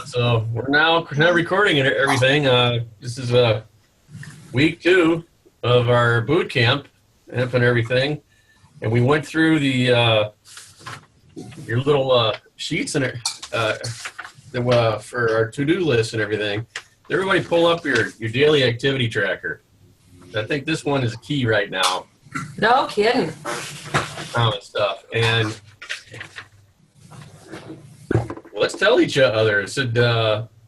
So we're now recording and everything. This is week 2 of our boot camp and everything, and we went through the your little sheets and for our to-do list and everything. Everybody, pull up your daily activity tracker. I think this one is key right now. No kidding. Stuff and. Let's tell each other.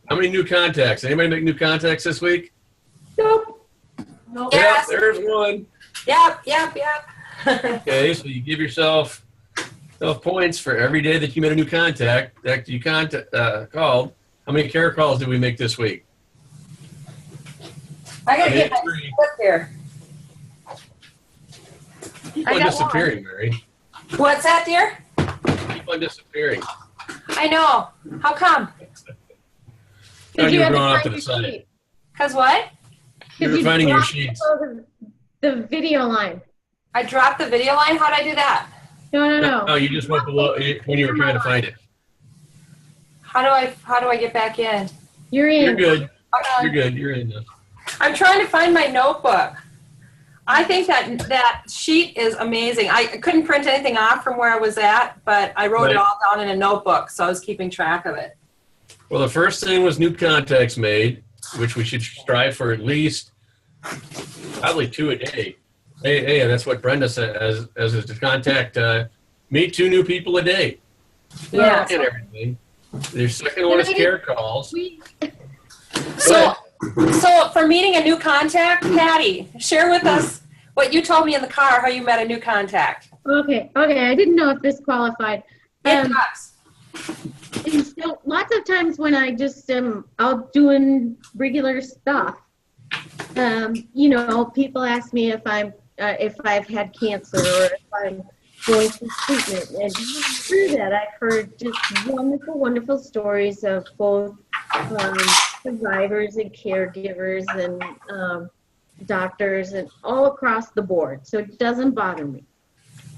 How many new contacts? Anybody make new contacts this week? Nope. Yes. Yep, there's one. Yep. Okay, so you give yourself points for every day that you made a new contact that you called. How many care calls did we make this week? I gotta get my slip here. Keep on disappearing, Mary. What's that, dear? Keep on disappearing. I know. How come? Because you were going off to the side. Because what? You were finding your sheets. The video line. I dropped the video line? How'd I do that? No. No, you just went below when you were trying to find it. How do I get back in? You're in. You're good. You're good. You're in now. I'm trying to find my notebook. I think that sheet is amazing. I couldn't print anything off from where I was at, but I wrote it all down in a notebook, so I was keeping track of it. Well, the first thing was new contacts made, which we should strive for at least probably 2 a day. Hey, that's what Brenda said as is to contact, meet 2 new people a day. Yeah. And everything. Their second one is care calls. So for meeting a new contact, Patty, share with us what you told me in the car, how you met a new contact. Okay. I didn't know if this qualified. It does. And so lots of times when I just am out doing regular stuff, people ask me if I've had cancer or if I'm going through treatment. And through that, I've heard just wonderful, wonderful stories of both survivors and caregivers and doctors and all across the board. So it doesn't bother me.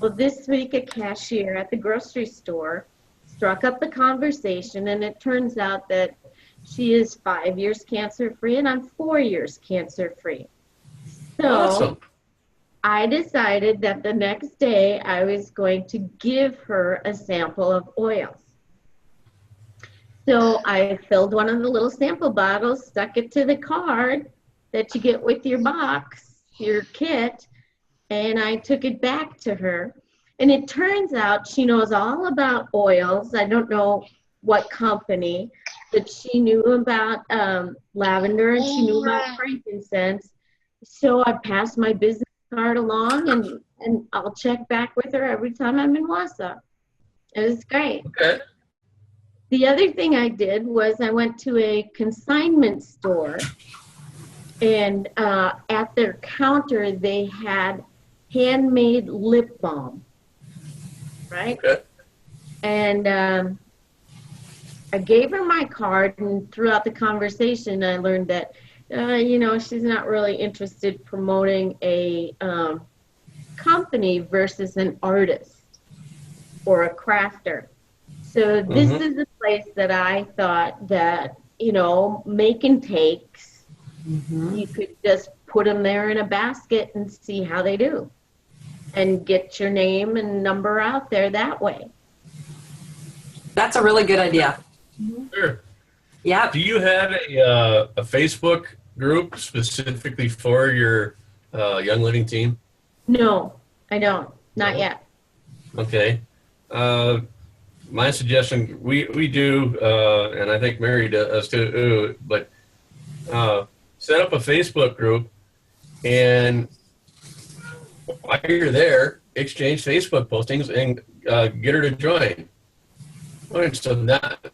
Well, this week a cashier at the grocery store struck up the conversation, and it turns out that she is 5 years cancer-free and I'm 4 years cancer-free. So awesome. I decided that the next day I was going to give her a sample of oils. So I filled one of the little sample bottles, stuck it to the card that you get with your box, your kit, and I took it back to her. And it turns out she knows all about oils. I don't know what company, but she knew about lavender and she knew about frankincense. So I passed my business card along, and I'll check back with her every time I'm in Wausau. It was great. Okay. The other thing I did was I went to a consignment store, and at their counter they had handmade lip balm, right? Okay. And I gave her my card, and throughout the conversation I learned that, she's not really interested promoting a company versus an artist or a crafter. So this is a place that I thought that, make and takes, you could just put them there in a basket and see how they do and get your name and number out there that way. That's a really good idea. Sure. Yeah. Do you have a Facebook group specifically for your Young Living team? No, I don't. Not yet. Okay. My suggestion, we do, and I think Mary does too, but set up a Facebook group, and while you're there, exchange Facebook postings and get her to join. And so that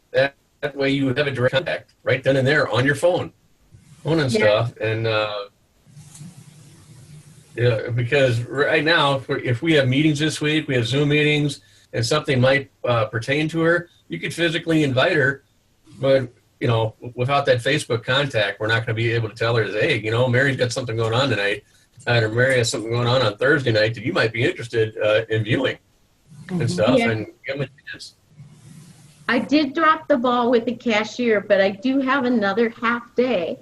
way you have a direct contact right then and there on your phone and stuff. And because right now, if we have meetings this week, we have Zoom meetings, and something might pertain to her, you could physically invite her, but without that Facebook contact, we're not going to be able to tell her, hey, Mary's got something going on tonight, or Mary has something going on Thursday night that you might be interested in viewing and stuff, and give them a chance. I did drop the ball with the cashier, but I do have another half day.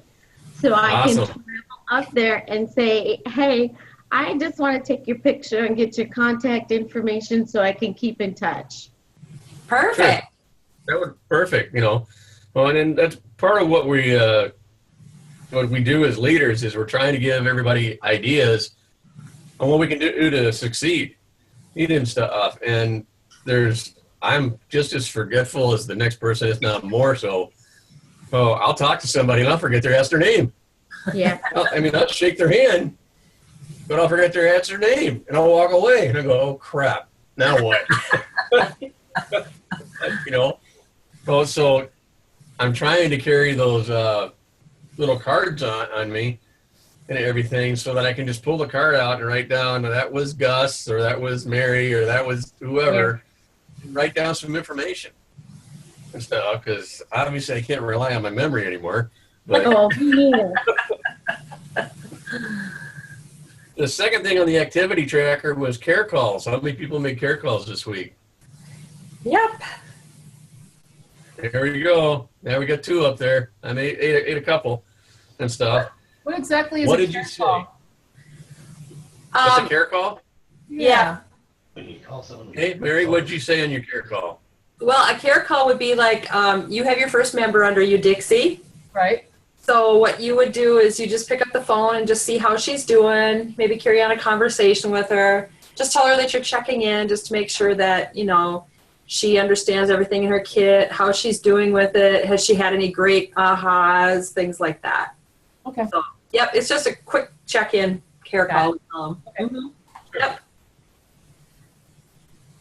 So I can Awesome. travel up there and say, hey, I just want to take your picture and get your contact information so I can keep in touch. Perfect. That would perfect, you know. Well, and then that's part of what we do as leaders is we're trying to give everybody ideas on what we can do to succeed and stuff. And I'm just as forgetful as the next person, if not more so. Oh, I'll talk to somebody and I'll forget to ask their name. Yeah. I'll shake their hand, but I'll forget to ask their name and I'll walk away and I go, oh crap, now what? You know? Oh, so I'm trying to carry those little cards on me and everything so that I can just pull the card out and write down that was Gus or that was Mary or that was whoever, and write down some information and stuff, because obviously I can't rely on my memory anymore. But Oh, yeah. the second thing on the activity tracker was care calls. How many people made care calls this week? Yep. There you go. Now we got 2 up there. I made ate a couple and stuff. What exactly is What a did you care say? call? What's a care call? Yeah. Hey, Mary, what did you say on your care call? Well, a care call would be like you have your first member under you, Dixie. Right. So what you would do is you just pick up the phone and just see how she's doing, maybe carry on a conversation with her. Just tell her that you're checking in just to make sure that, you know, she understands everything in her kit, how she's doing with it. Has she had any great ahas, things like that. Okay. So, yep, it's just a quick check-in care Got call. Okay. Yep.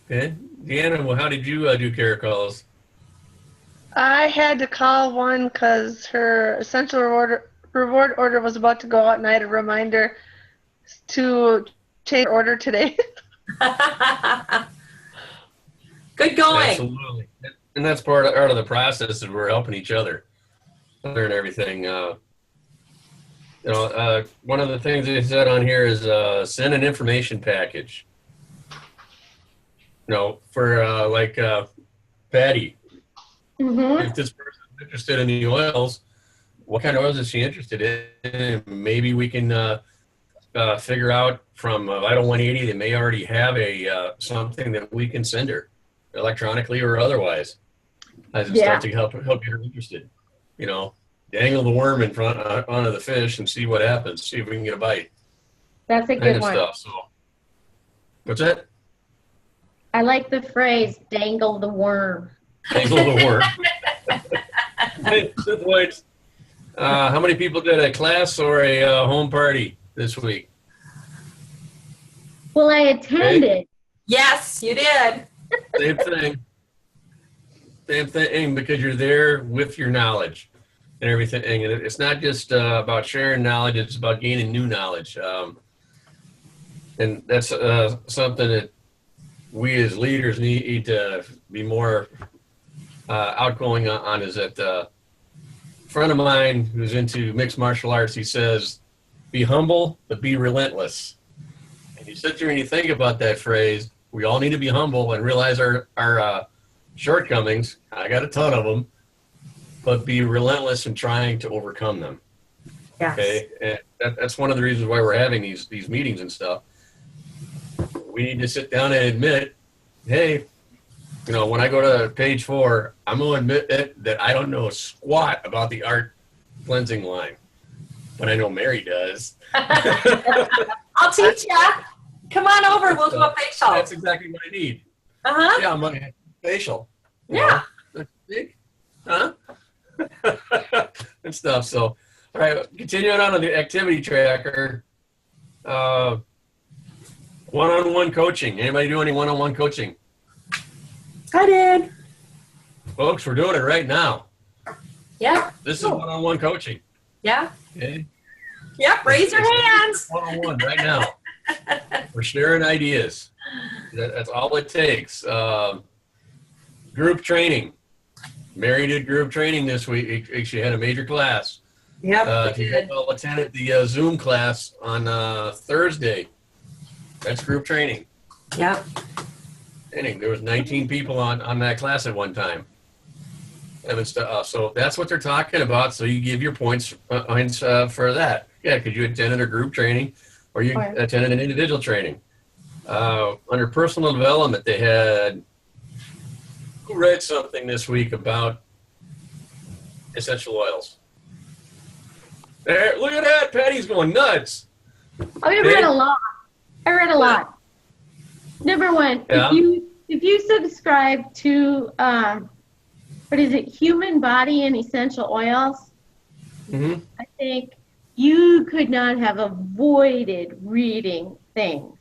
Okay. Deanna, well, how did you do care calls? I had to call one because her essential reward order was about to go out, and I had to remind her to change her order today. Good going. Absolutely. And that's part of the process is we're helping each other learn everything. One of the things they said on here is send an information package. You know, for Patty, if this person is interested in the oils, what kind of oils is she interested in? Maybe we can figure out from Vital 180 they may already have something that we can send her electronically or otherwise as it starts to help get her interested. You know, dangle the worm in front onto the fish and see what happens. See if we can get a bite. That's a Kind good of one. stuff. So, what's that? I like the phrase, dangle the worm. Dangle the worm. Hey, good points. How many people did a class or a home party this week? Well, I attended. Yes, you did. Same thing. Same thing, because you're there with your knowledge and everything. And it's not just about sharing knowledge, it's about gaining new knowledge. And that's something that we as leaders need to be more outgoing on. Is that a friend of mine who's into mixed martial arts, he says, be humble, but be relentless. And you sit there and you think about that phrase. We all need to be humble and realize our shortcomings. I got a ton of them, but be relentless in trying to overcome them. Yes. Okay, and that's one of the reasons why we're having these meetings and stuff. We need to sit down and admit, hey, you know, when I go to page 4, I'm going to admit that I don't know a squat about the art cleansing line, but I know Mary does. I'll teach ya. Come on over. We'll do a facial. That's exactly what I need. Uh-huh. Yeah, I'm on facial. You Yeah. know, big, huh? And stuff. So, all right, continuing on the activity tracker. One-on-one coaching. Anybody do any one-on-one coaching? I did. Folks, we're doing it right now. Yeah. This is one-on-one coaching. Yeah. Okay? Yep. Raise your hands. One-on-one right now. We're sharing ideas. That's all it takes. Group training. Mary did group training this week. She had a major class. Yep. If you guys all attended the Zoom class on Thursday, that's group training. Yep. There was 19 people on that class at one time. and stuff. So that's what they're talking about. So you give your points for that. Yeah, because you attended a group training or you attended an individual training. Under personal development, they had, who read something this week about essential oils? There, look at that. Patty's going nuts. I read a lot. I read a lot. Number one, Yeah. if you subscribe to what is it, Human Body and Essential Oils, Mm-hmm. I think you could not have avoided reading things.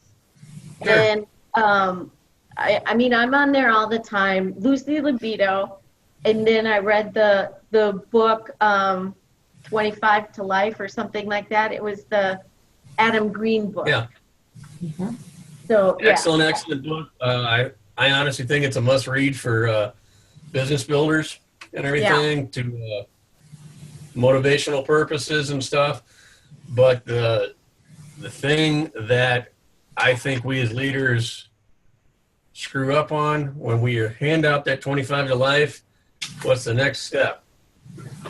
Sure. And I mean, I'm on there all the time, Lucy Libido, and then I read the book 25 to Life or something like that. It was the Adam Green book. Yeah. So yeah. Excellent book. I honestly think it's a must read for business builders and everything, to motivational purposes and stuff. But the thing that I think we as leaders screw up on when we hand out that 25 to life, what's the next step?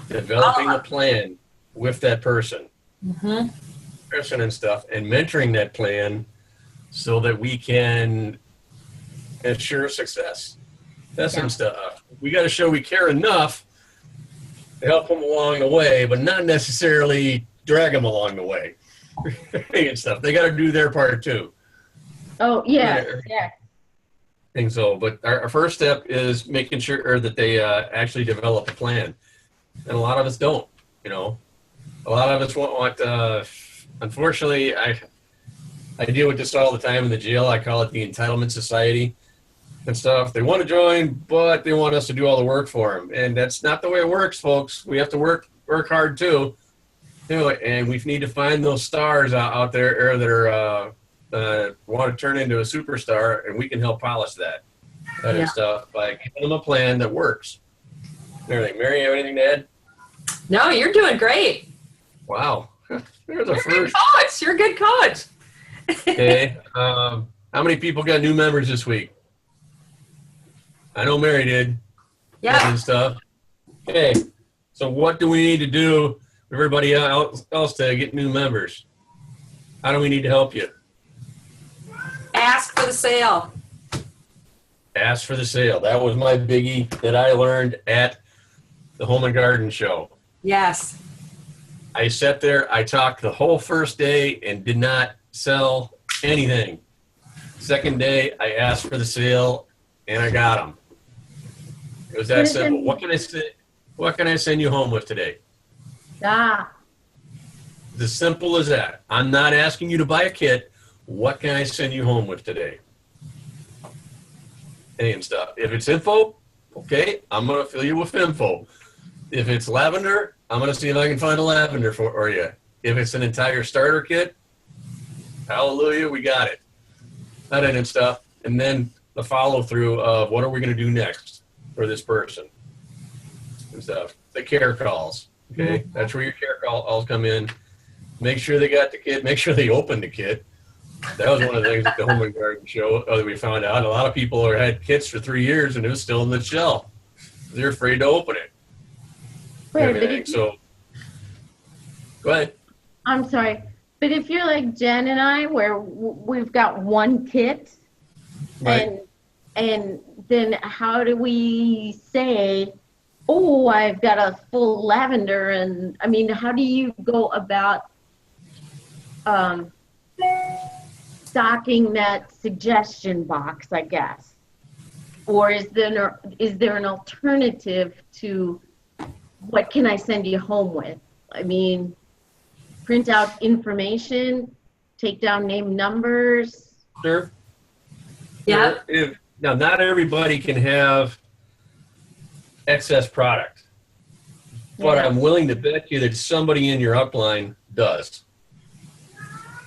Developing a plan with that person. Person and stuff, and mentoring that plan so that we can ensure success. That's some stuff. We got to show we care enough to help them along the way, but not necessarily drag them along the way and stuff. They got to do their part too. Oh yeah, yeah. And so, but our first step is making sure that they actually develop a plan, and a lot of us don't. You know, a lot of us want. Unfortunately, I deal with this all the time in the jail. I call it the entitlement society and stuff. They want to join, but they want us to do all the work for them, and that's not the way it works, folks. We have to work hard too. And we need to find those stars out there that are want to turn into a superstar, and we can help polish that and stuff by giving them a plan that works. Everything. Mary, you have anything to add? No, you're doing great. Wow, there's a You're a good first. coach. You're a good coach. Okay, how many people got new members this week? I know Mary did. Yeah. And stuff. Okay, so what do we need to do for everybody else to get new members? How do we need to help you? Ask for the sale. Ask for the sale. That was my biggie that I learned at the Home and Garden Show. Yes. I sat there, I talked the whole first day and did not sell anything. Second day, I asked for the sale and I got them. It was that simple. What can I send you home with today? It's as simple as that. I'm not asking you to buy a kit. What can I send you home with today? And stuff. If it's info, okay, I'm going to fill you with info. If it's lavender, I'm going to see if I can find a lavender for you. If it's an entire starter kit, hallelujah, we got it. That and stuff. And then the follow through of what are we going to do next for this person and stuff. The care calls. Okay, that's where your care calls come in. Make sure they got the kit. Make sure they open the kit. That was one of the things at the Home and Garden Show that we found out. A lot of people had kits for 3 years and it was still in the shelf. They're afraid to open it. So, go ahead. I'm sorry, but if you're like Jen and I, where we've got one kit, Right. and then how do we say, oh, I've got a full lavender, and I mean, how do you go about stocking that suggestion box, I guess? Or is there an alternative to what can I send you home with? I mean, print out information, take down name numbers. Sure. Yeah. Now, not everybody can have excess product, but Yeah. I'm willing to bet you that somebody in your upline does.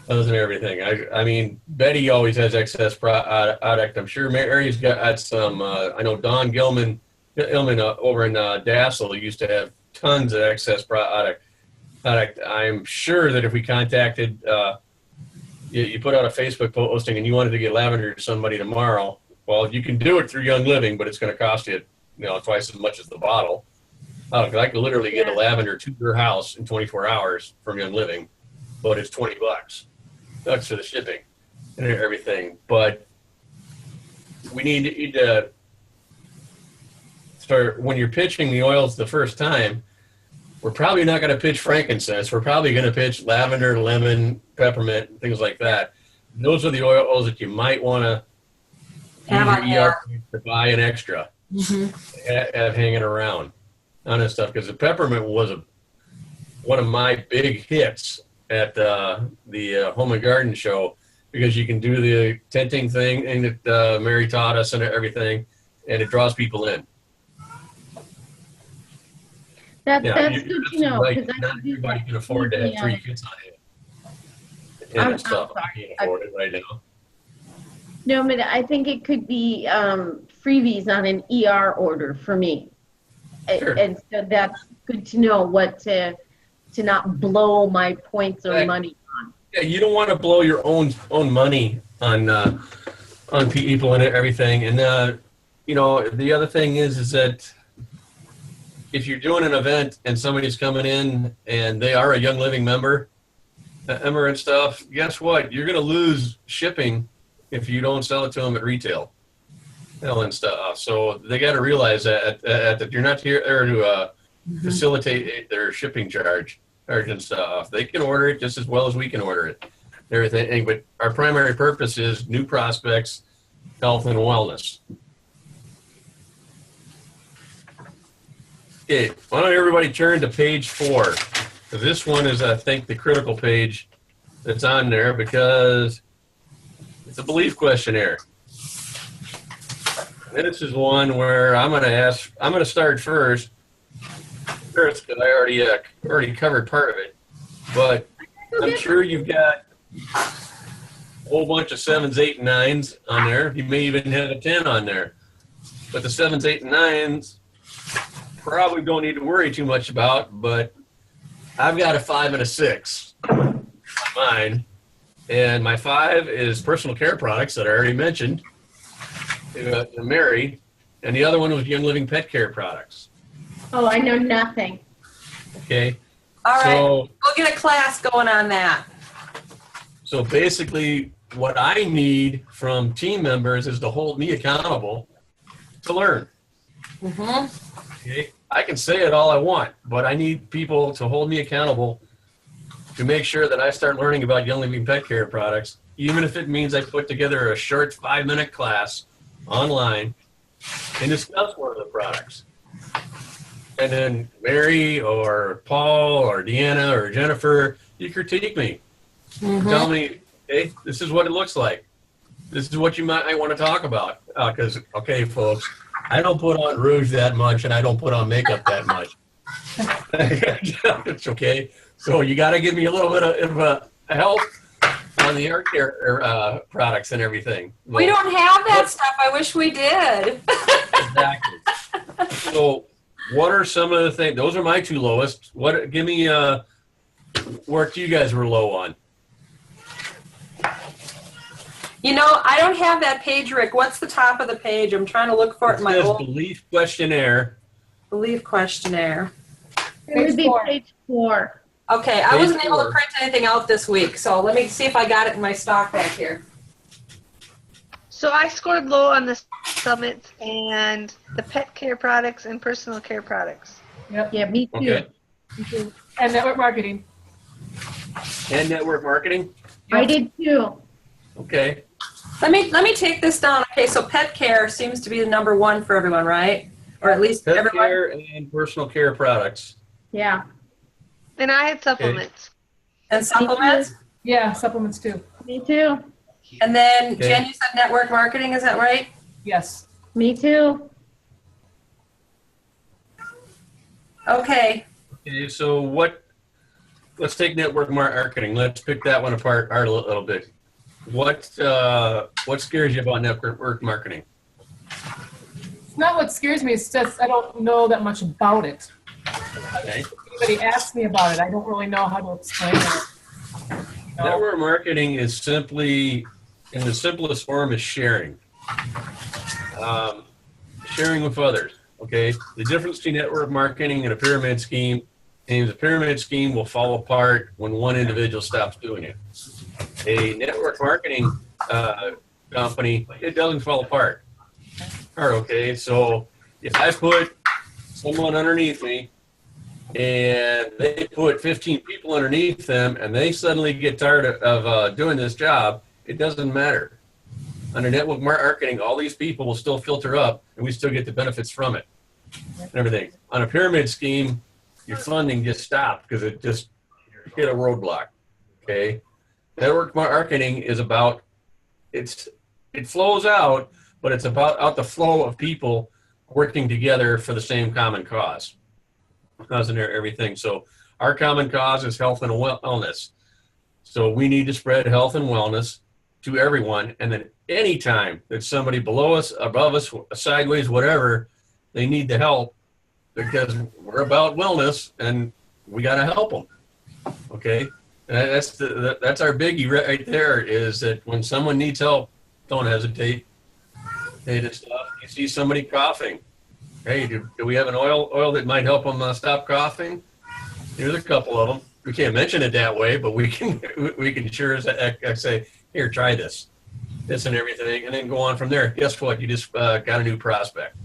Other than everything, I mean, Betty always has excess product. I'm sure Mary's got some. I know Don Gilman over in Dassel used to have tons of excess product. I'm sure that if we contacted, you put out a Facebook posting and you wanted to get lavender to somebody tomorrow, well, you can do it through Young Living, but it's going to cost you, twice as much as the bottle. I could literally get a lavender to your house in 24 hours from Young Living, but it's $20. That's for the shipping and everything. But we need to start, when you're pitching the oils the first time, we're probably not going to pitch frankincense. We're probably going to pitch lavender, lemon, peppermint, things like that. Those are the oils that you might want to Have use on your ER to buy an extra, have hanging around on this stuff. Because the peppermint was one of my big hits at the Home and Garden show, because you can do the tinting thing and that Mary taught us and everything, and it draws people in. That's good to know. Right. Because Not everybody can afford to have 3 kits on it. And stuff. I can't afford it right now. No, but I think it could be freebies on an ER order for me. Sure. And so that's good to know what to not blow my points or money on. Yeah, you don't want to blow your own money on people and everything. And the other thing is that if you're doing an event and somebody's coming in and they are a Young Living member and stuff, guess what? You're going to lose shipping if you don't sell it to them at retail and stuff. So they got to realize that you're not here there to facilitate their shipping charge and stuff. They can order it just as well as we can order it. Everything, but our primary purpose is new prospects, health, and wellness. Okay, why don't everybody turn to page 4? So this one is, I think, the critical page that's on there, because it's a belief questionnaire. This is one where I'm going to start first. Because I already covered part of it, but I'm sure you've got a whole bunch of 7s, 8, and 9s on there. You may even have a 10 on there, but the 7s, 8, and 9s probably don't need to worry too much about. But I've got a 5 and a 6 on mine, and my 5 is personal care products that I already mentioned to Mary, and the other one was Young Living pet care products. Oh, I know nothing. Okay. All right. So, we'll get a class going on that. So basically, what I need from team members is to hold me accountable to learn. Okay. I can say it all I want, but I need people to hold me accountable to make sure that I start learning about Young Living pet care products, even if it means I put together a short 5-minute class online and discuss one of the products. And then Mary or Paul or Deanna or Jennifer, you critique me. Tell me, hey, this is what it looks like. This is what you might want to talk about. Because, okay, folks, I don't put on rouge that much and I don't put on makeup that much. It's okay. So you got to give me a little bit of help on the hair care products and everything. We don't have that stuff. I wish we did. Exactly. So what are some of the things? Those are my 2 lowest. Give me what you guys were low on. I don't have that page, Rick. What's the top of the page? I'm trying to look for it in my old belief questionnaire. belief questionnaire. It would be page 4. Okay, I wasn't able to print anything out this week, so let me see if I got it in my stock back here. So I scored low on the summits and the pet care products and personal care products. Yep. Yeah, me too. Okay. Me too. And network marketing. And network marketing? I did too. Okay. Let me take this down. Okay, so pet care seems to be the number 1 for everyone, right? Or at least Pet everyone. care and personal care products. Yeah. And I had supplements. And supplements. Yeah, supplements too. Me too. And then Okay. Jen, you said network marketing. Is that right? Yes. Me too. Okay. Okay, so let's take network marketing. Let's pick that one apart a little bit. What scares you about network marketing? It's not what scares me. It's just I don't know that much about it. Okay. If anybody asks me about it, I don't really know how to explain it. Network marketing is simply, in the simplest form, is sharing. Sharing with others. Okay, the difference between network marketing and a pyramid scheme is a pyramid scheme will fall apart when one individual stops doing it. A network marketing company, it doesn't fall apart. All right, okay, so if I put someone underneath me and they put 15 people underneath them and they suddenly get tired of doing this job, it doesn't matter. Under network marketing, all these people will still filter up and we still get the benefits from it and everything. On a pyramid scheme, your funding just stopped because it just hit a roadblock. Okay, network marketing is about it flows out, but it's about the flow of people working together for the same common cause. Causing everything. So our common cause is health and wellness. So we need to spread health and wellness to everyone. And then anytime that somebody below us, above us, sideways, whatever, they need the help because we're about wellness and we got to help them. Okay. And that's our biggie right there is that when someone needs help, don't hesitate. Hey, this stuff. You see somebody coughing. Hey, do we have an oil that might help them stop coughing? Here's a couple of them. We can't mention it that way, but we can sure as heck say, here, try this and everything, and then go on from there. Guess what? You just got a new prospect.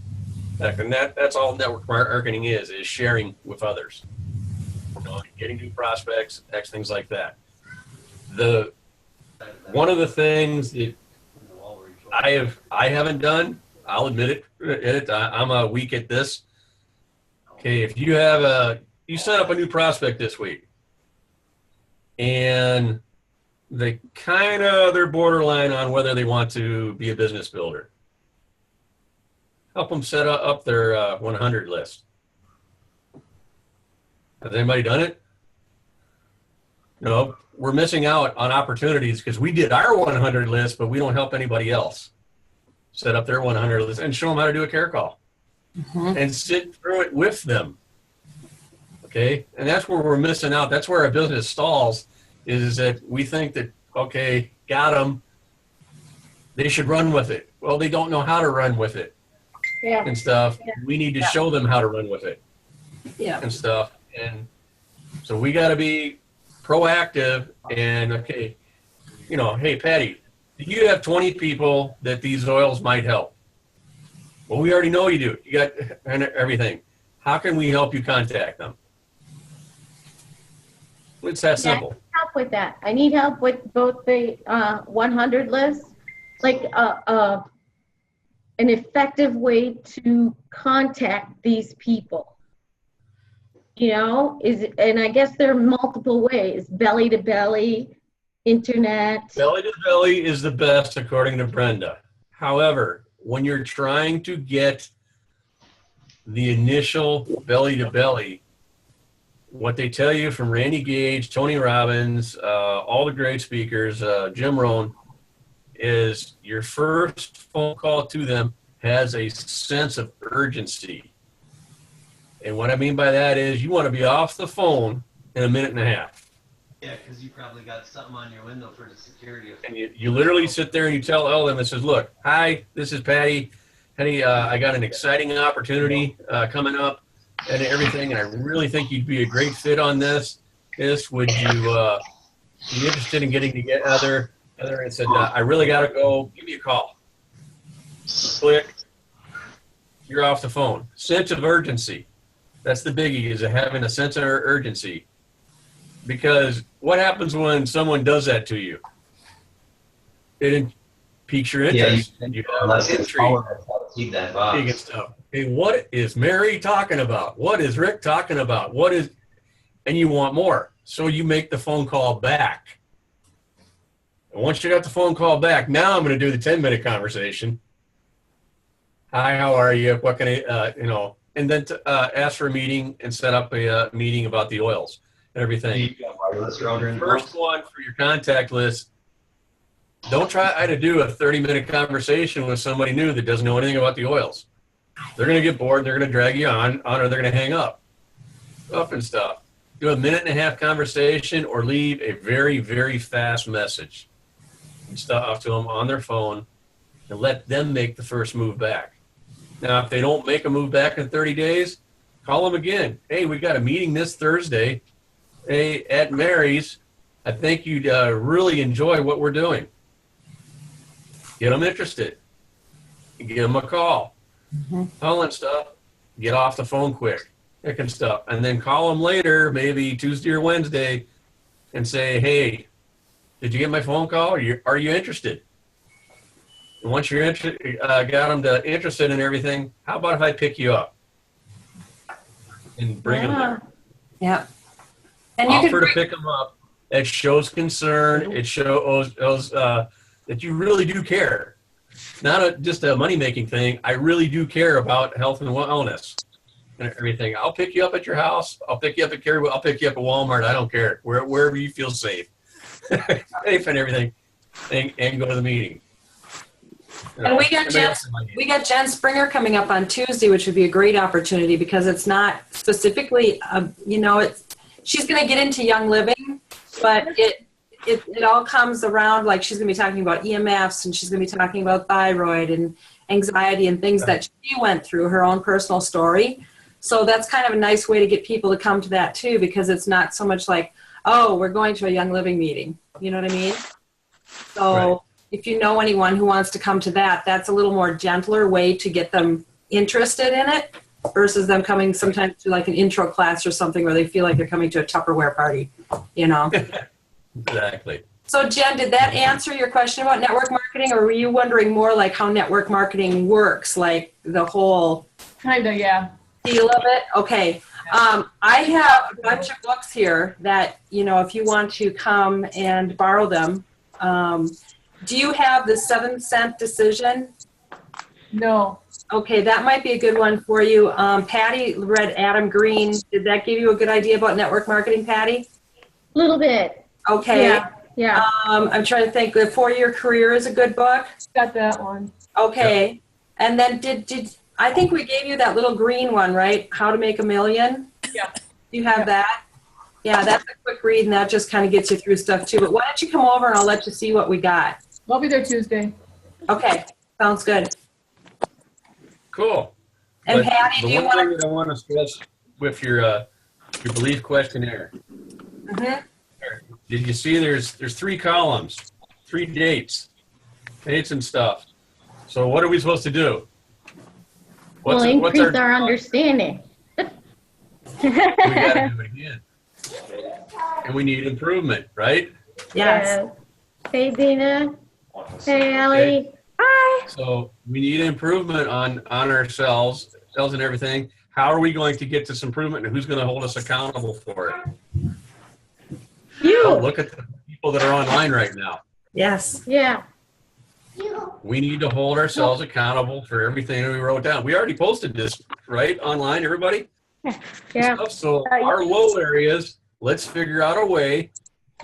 And that's all network marketing is sharing with others. You know, getting new prospects, things like that. One of the things that I haven't done, I'll admit it. I'm weak at this. Okay, if you you set up a new prospect this week, and they're borderline on whether they want to be a business builder. Help them set up their 100 list. Has anybody done it? No, we're missing out on opportunities because we did our 100 list, but we don't help anybody else set up their 100 list and show them how to do a care call and sit through it with them. Okay, and that's where we're missing out. That's where our business stalls is that we think that, okay, got them, they should run with it. Well, they don't know how to run with it and stuff. Yeah. We need to show them how to run with it and stuff. And so we got to be proactive and, okay, you know, hey, Patty, do you have 20 people that these oils might help? Well, we already know you do. You got everything. How can we help you contact them? It's that simple. I need help with that. I need help with both the 100 list, like an effective way to contact these people. You know, and I guess there are multiple ways: belly to belly, internet. Belly to belly is the best, according to Brenda. However, when you're trying to get the initial belly to belly, what they tell you from Randy Gage, Tony Robbins, all the great speakers, Jim Rohn, is your first phone call to them has a sense of urgency. And what I mean by that is you want to be off the phone in a minute and a half. Yeah, because you probably got something on your window for the security. And you literally sit there and you tell them and says, look, hi, this is Patty. Patty, I got an exciting opportunity coming up and everything, and I really think you'd be a great fit on this. Would you be interested in getting together? And said, I really got to go. Give me a call. Click. You're off the phone. Sense of urgency. That's the biggie, is having a sense of urgency. Because what happens when someone does that to you? It piques your interest. Yeah, you have intrigue. And stuff. Hey, what is Mary talking about? What is Rick talking about? And you want more. So you make the phone call back. And once you got the phone call back, now I'm going to do the 10-minute conversation. Hi, how are you? What can I, and then ask for a meeting and set up a meeting about the oils and everything. First one for your contact list, don't try to do a 30-minute conversation with somebody new that doesn't know anything about the oils. They're going to get bored. They're going to drag you on or they're going to hang up and stuff. Do a minute-and-a-half conversation or leave a very, very fast message and stuff to them on their phone and let them make the first move back. Now, if they don't make a move back in 30 days, call them again. Hey, we got a meeting this Thursday. Hey, at Mary's, I think you'd really enjoy what we're doing. Get them interested. Give them a call. All that stuff. Get off the phone quick. Picking stuff. And then call them later, maybe Tuesday or Wednesday, and say, hey, did you get my phone call? Are you interested? And once you're got them interested in everything, how about if I pick you up and bring them there? Yeah. And you Offer can to pick them up. It shows concern. It shows that you really do care. Not just a money-making thing. I really do care about health and wellness and everything. I'll pick you up at your house. I'll pick you up at Carrie. I'll pick you up at Walmart. I don't care. Wherever you feel safe. Safe and everything. And go to the meeting. And we got Jen Springer coming up on Tuesday, which would be a great opportunity because it's not specifically, she's going to get into Young Living, but it all comes around, like she's going to be talking about EMFs, and she's going to be talking about thyroid and anxiety and things that she went through, her own personal story. So that's kind of a nice way to get people to come to that too, because it's not so much like, oh, we're going to a Young Living meeting. You know what I mean? So if you know anyone who wants to come to that, that's a little more gentler way to get them interested in it versus them coming sometimes to like an intro class or something where they feel like they're coming to a Tupperware party, Exactly. So Jen, did that answer your question about network marketing, or were you wondering more like how network marketing works, like the whole Kinda, yeah. deal of it? Okay. I have a bunch of books here that, if you want to come and borrow them. Do you have the 7-Cent Decision? No. Okay, that might be a good one for you. Patty read Adam Green. Did that give you a good idea about network marketing, Patty? A little bit. Okay. Yeah. I'm trying to think. The 4-Year Career is a good book. Got that one. Okay. Yep. And then did I think we gave you that little green one, right? How to Make a Million? Yeah. You have that? Yeah, that's a quick read, and that just kind of gets you through stuff too. But why don't you come over and I'll let you see what we got. I'll be there Tuesday. Okay, sounds good. Cool. And but Patty, do you want the one thing that I want to stress with your belief questionnaire. Mm-hmm. Did you see there's 3 columns, 3 dates and stuff. So what are we supposed to do? Increase our understanding. We got to do it again. And we need improvement, right? Yes. Hey, Dina. Hey, Allie. Okay. Hi. So we need improvement on ourselves and everything. How are we going to get this improvement, and who's going to hold us accountable for it? You. Oh, look at the people that are online right now. Yes. Yeah. We need to hold ourselves accountable for everything that we wrote down. We already posted this, right, online, everybody? Yeah. So our low areas, let's figure out a way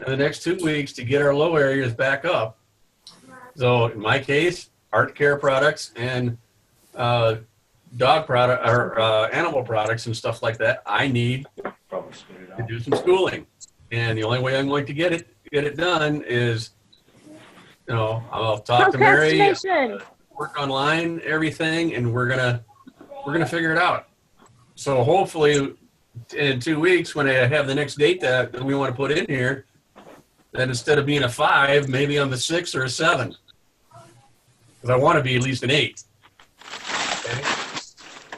in the next 2 weeks to get our low areas back up. So in my case, art care products and dog product or animal products and stuff like that, I need to do some schooling. And the only way I'm going to get it done is, I'll talk to Mary, work online, everything, and we're gonna figure it out. So hopefully in 2 weeks, when I have the next date that we want to put in here, then instead of being a 5, maybe I'm a 6 or a 7. Because I want to be at least an 8.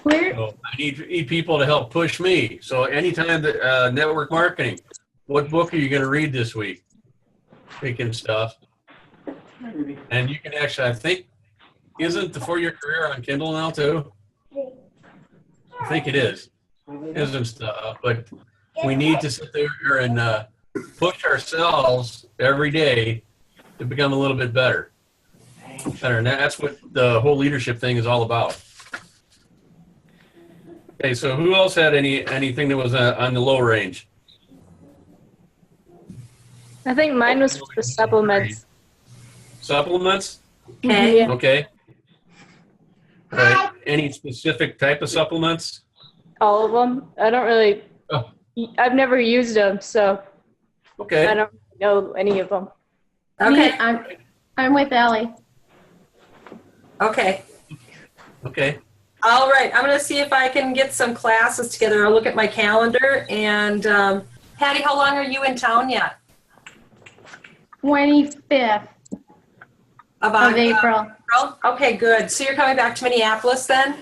Okay? So I need people to help push me. So anytime that network marketing, what book are you going to read this week? Picking stuff. And you can actually, I think, isn't the 4-Year Career on Kindle now too? I think it is. Isn't stuff, but we need to sit there and push ourselves every day to become a little bit better. And that's what the whole leadership thing is all about. Okay, so who else had anything that was on the low range? I think mine was for supplements. Supplements? Okay. Yeah. Okay. All right. Any specific type of supplements? All of them. I don't really. Oh. I've never used them, so Okay. I don't know any of them. Okay. I'm with Allie. Okay. Okay. All right, I'm going to see if I can get some classes together. I'll look at my calendar. And Patty, how long are you in town yet? 25th About of April. April? Okay, good. So you're coming back to Minneapolis then?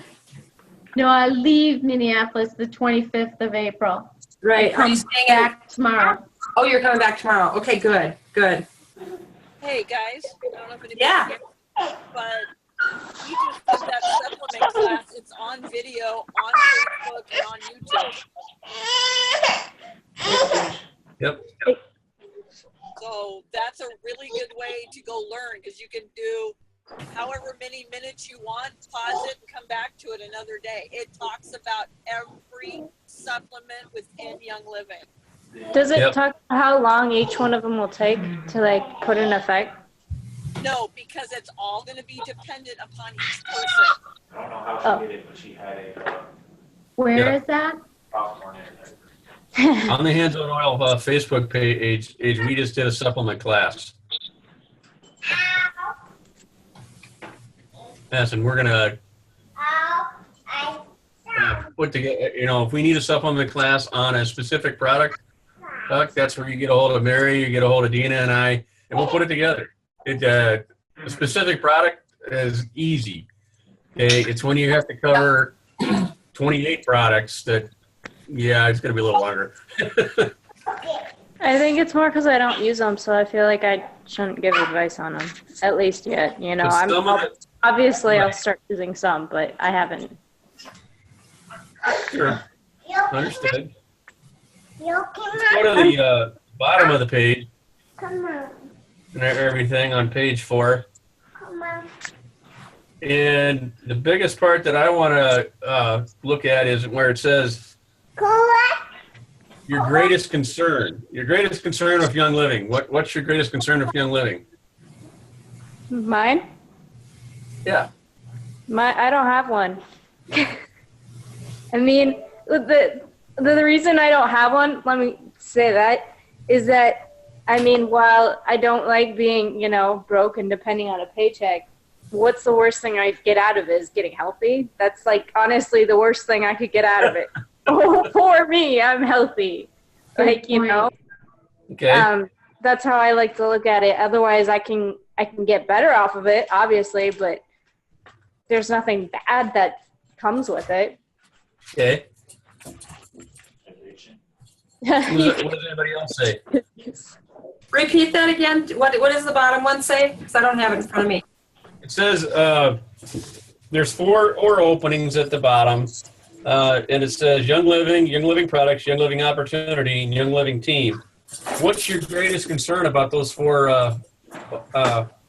No, I leave Minneapolis the 25th of April. Right. I Are you come staying back tomorrow. Oh, you're coming back tomorrow. Okay, good, good. Hey guys, I don't know if anybody Yeah. can hear me, but we just did that supplement class. It's on video, on Facebook, and on YouTube. Yep. So that's a really good way to go learn because you can do however many minutes you want, pause it, and come back to it another day. It talks about every supplement within Young Living. Does it Yep. talk about how long each one of them will take to like put in effect? No, because it's all going to be dependent upon each person. I don't know how Oh. she did it, but she had a Where Yeah. is that? popcorn in there. On the Hands on Oil Facebook page, we just did a supplement class. Yes, and we're gonna put together, if we need a supplement class on a specific product, that's where you get a hold of Mary, you get a hold of Dina and I, and we'll put it together. A specific product is easy. Okay, it's when you have to cover 28 products that, it's gonna be a little longer. I think it's more because I don't use them, so I feel like I shouldn't give advice on them, at least yet. You know, But some of it- obviously I'll Right. start using some, but I haven't. Sure. Understood. Go to the bottom of the page and everything on page 4. And the biggest part that I want to look at is where it says your greatest concern. Your greatest concern of Young Living. What's your greatest concern of Young Living? Mine? Yeah. I don't have one. I mean, the reason I don't have one, let me say that, is that, I mean, while I don't like being, broke and depending on a paycheck, what's the worst thing I get out of it is getting healthy. That's like, honestly, the worst thing I could get out of it. For me, I'm healthy. Like, Okay. That's how I like to look at it. Otherwise, I can get better off of it, obviously, but there's nothing bad that comes with it. Okay. What does anybody else say? Repeat that again. What does the bottom one say? Because I don't have it in front of me. It says there's 4 openings at the bottom, and it says Young Living Products, Young Living Opportunity, and Young Living Team. What's your greatest concern about those 4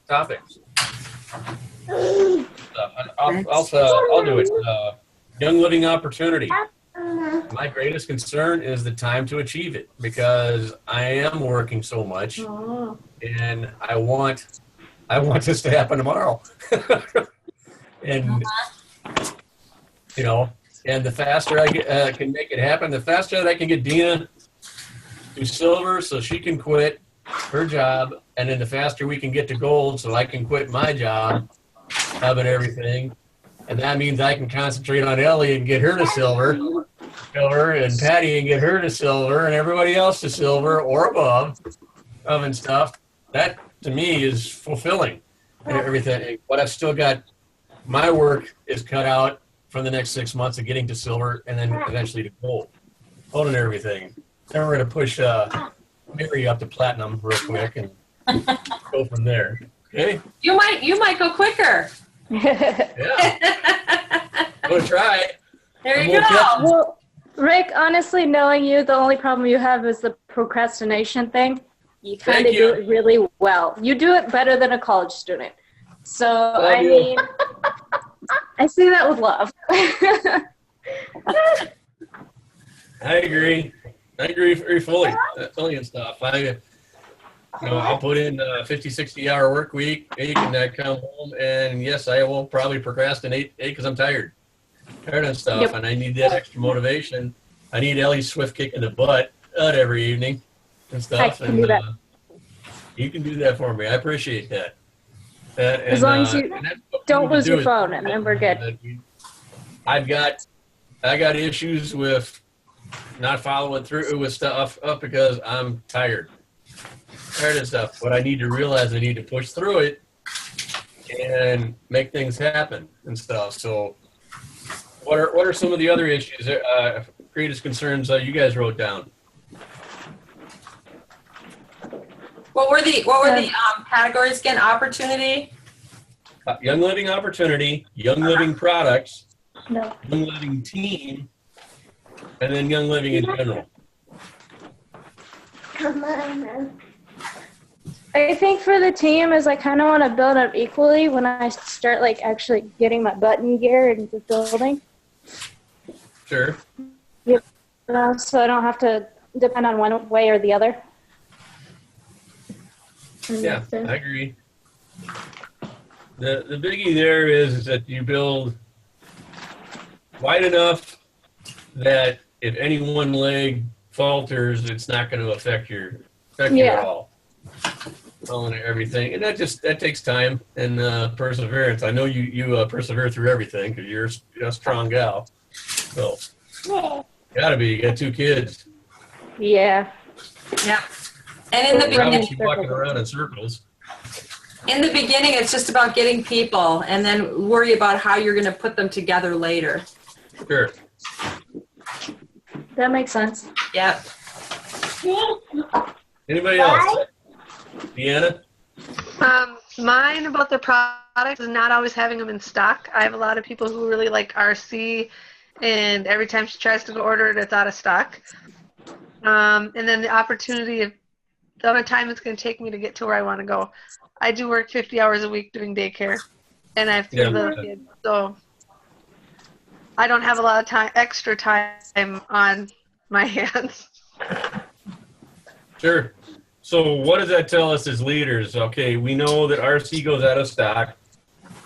topics? I'll do it. Young Living Opportunity. My greatest concern is the time to achieve it because I am working so much, and I want this to happen tomorrow. And and the faster I can make it happen, the faster that I can get Dina to silver so she can quit her job, and then the faster we can get to gold so I can quit my job and everything. And that means I can concentrate on Ellie and get her to silver, and Patty and get her to silver, and everybody else to silver or above, and stuff. That to me is fulfilling and everything. But I've still got my work is cut out for the next 6 months of getting to silver and then eventually to gold and everything. Then we're going to push Mary up to platinum real quick and go from there. Okay? You might go quicker. Yeah. I'm going to try it. There you I'm gonna catch go. Well, Rick, honestly, knowing you, the only problem you have is the procrastination thing. You kind of Thank you. do it really well. You do it better than a college student. So, I you. mean, I see that with love. I agree very fully. Fully and stuff. I'll put in a 50, 60-hour work week. You can come home, and yes, I will probably procrastinate because I'm tired and stuff, Yep. and I need that extra motivation. I need Ellie's swift kick in the butt every evening and stuff. I can do that. You can do that for me. I appreciate that. As long as you and that's what we don't need to lose do your is- phone, and then we're good. I got issues with not following through with stuff up because I'm tired of stuff. But I need to realize I need to push through it and make things happen and stuff. So, what are some of the other issues, greatest concerns you guys wrote down? What were the categories again? Opportunity. Young Living opportunity, Young Living products, No. Young Living team, and then Young Living in general. Come on, man. I think for the team is I kind of want to build up equally when I start like actually getting my butt in gear into building. Sure. So I don't have to depend on one way or the other. Yeah, I agree. The biggie there is that you build wide enough that if any one leg falters, it's not going to affect you at all. And everything, and that takes time and perseverance. I know you persevere through everything because you're a strong gal. So gotta be. You got 2 kids. Yeah. Yeah. And in the beginning, Keep walking around in circles. in the beginning, it's just about getting people, and then worry about how you're going to put them together later. Sure. That makes sense. Yep. Anybody else? Deanna? Mine about the product is not always having them in stock. I have a lot of people who really like RC, and every time she tries to go order it, it's out of stock. And then the opportunity of the amount of time it's going to take me to get to where I want to go. I do work 50 hours a week doing daycare, and I have 3 little kids, so I don't have a lot of time, extra time on my hands. Sure. So what does that tell us as leaders? Okay, we know that RC goes out of stock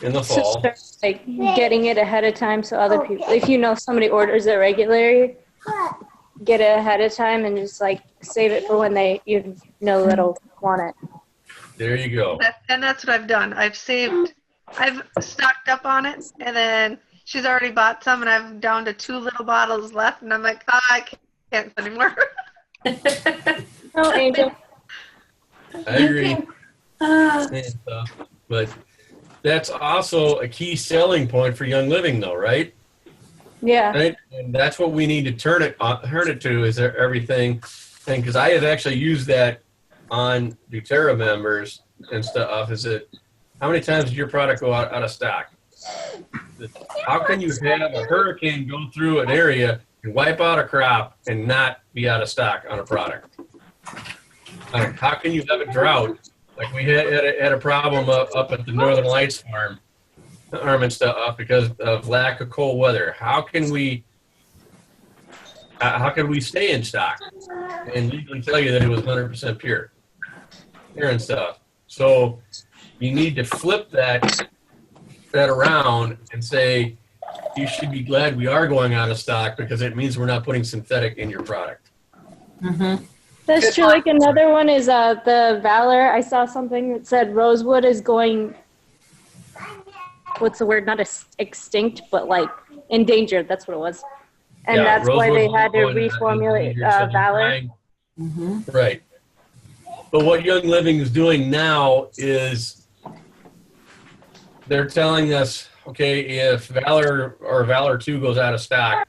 in the fall. So start, like getting it ahead of time so other people, if you know somebody orders it regularly, get it ahead of time and just like save it for when you know that'll want it. There you go. And that's what I've done. I've stocked up on it, and then she's already bought some, and I'm down to 2 little bottles left, and I'm like, I can't anymore. Oh, Angel. I agree. But that's also a key selling point for Young Living, though, right? Yeah. Right? And that's what we need to turn it to is everything. And because I have actually used that on doTERRA members and stuff, is that how many times did your product go out of stock? How can you have a hurricane go through an area and wipe out a crop and not be out of stock on a product? How can you have a drought like we had a problem up at the Northern Lights farm and stuff because of lack of cold weather? How can we stay in stock and legally tell you that it was 100% pure and stuff? So you need to flip that around and say you should be glad we are going out of stock because it means we're not putting synthetic in your product. Mm-hmm. That's true. Like another one is the Valor. I saw something that said Rosewood is going, what's the word? Not extinct, but like endangered. That's what it was. And Yeah, that's why they Rosewood had to will go in reformulate endangered, so Valor. Mm-hmm. Right. But what Young Living is doing now is they're telling us, okay, if Valor or Valor 2 goes out of stock,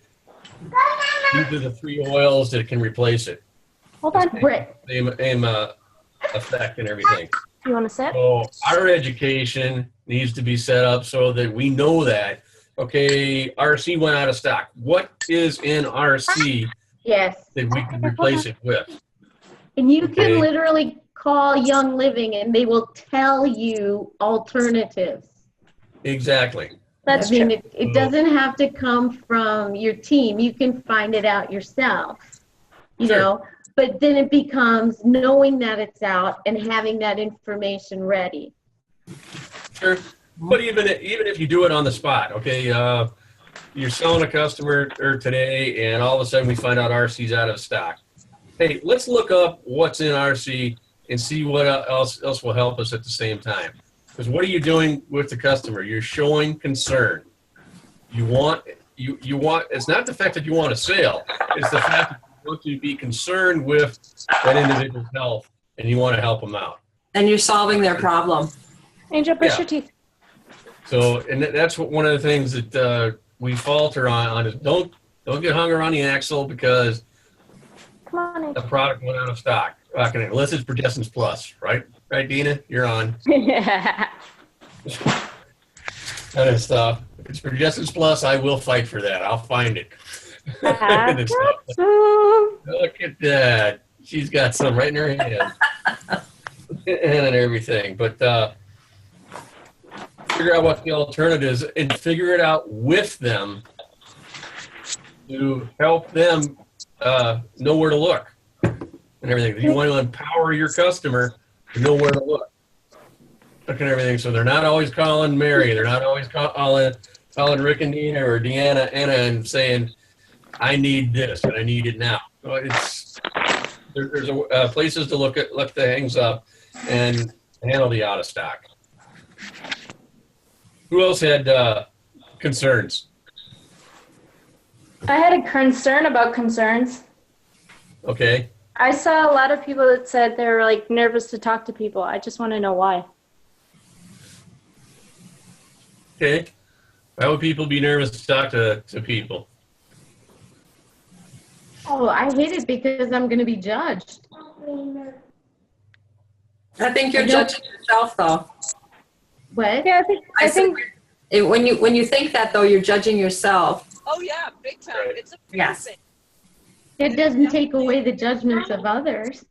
these are the 3 oils that can replace it. Hold on. Same effect and everything. You want to sit? So our education needs to be set up so that we know that, okay, RC went out of stock. What is in RC Yes. that we can replace it with? And you Okay. can literally call Young Living and they will tell you alternatives. Exactly. That's I mean, true. it doesn't have to come from your team. You can find it out yourself, you Sure. know, but then it becomes knowing that it's out and having that information ready. Sure. But even if you do it on the spot, okay, you're selling a customer today and all of a sudden we find out RC's out of stock. Hey, let's look up what's in RC and see what else will help us at the same time. Because what are you doing with the customer? You're showing concern. You want you want, it's not the fact that you want a sale, it's the fact that you want to be concerned with that individual's health and you want to help them out. And you're solving their problem. Angel, brush Yeah. your teeth. So, and that's what one of the things that we falter on is don't get hung around the axle because Come on, Angel. the product went out of stock. Unless it's Progestins Plus, right? Right, Dina? You're on. Yeah. Kind of stuff. If it's Progestins Plus, I will fight for that. I'll find it. And it's stuff. Look at that. She's got some right in her hand. And everything. But figure out what the alternatives and figure it out with them to help them know where to look and everything. You want to empower your customer to know where to look. Look and everything. So they're not always calling Mary. They're not always calling Rick and Dina or Deanna, Anna, and saying, I need this and I need it now. So there's places to look the things up and handle the out of stock. Who else had concerns? I had a concern about concerns. Okay. I saw a lot of people that said they were like nervous to talk to people. I just want to know why. Okay. Why would people be nervous to talk to people? Oh, I hate it because I'm going to be judged. I think you're judging yourself, though. What? Yeah, I think When you think that, though, you're judging yourself. Oh yeah, big time. Right. It's a fear Yes. thing. It doesn't take away the judgments of others.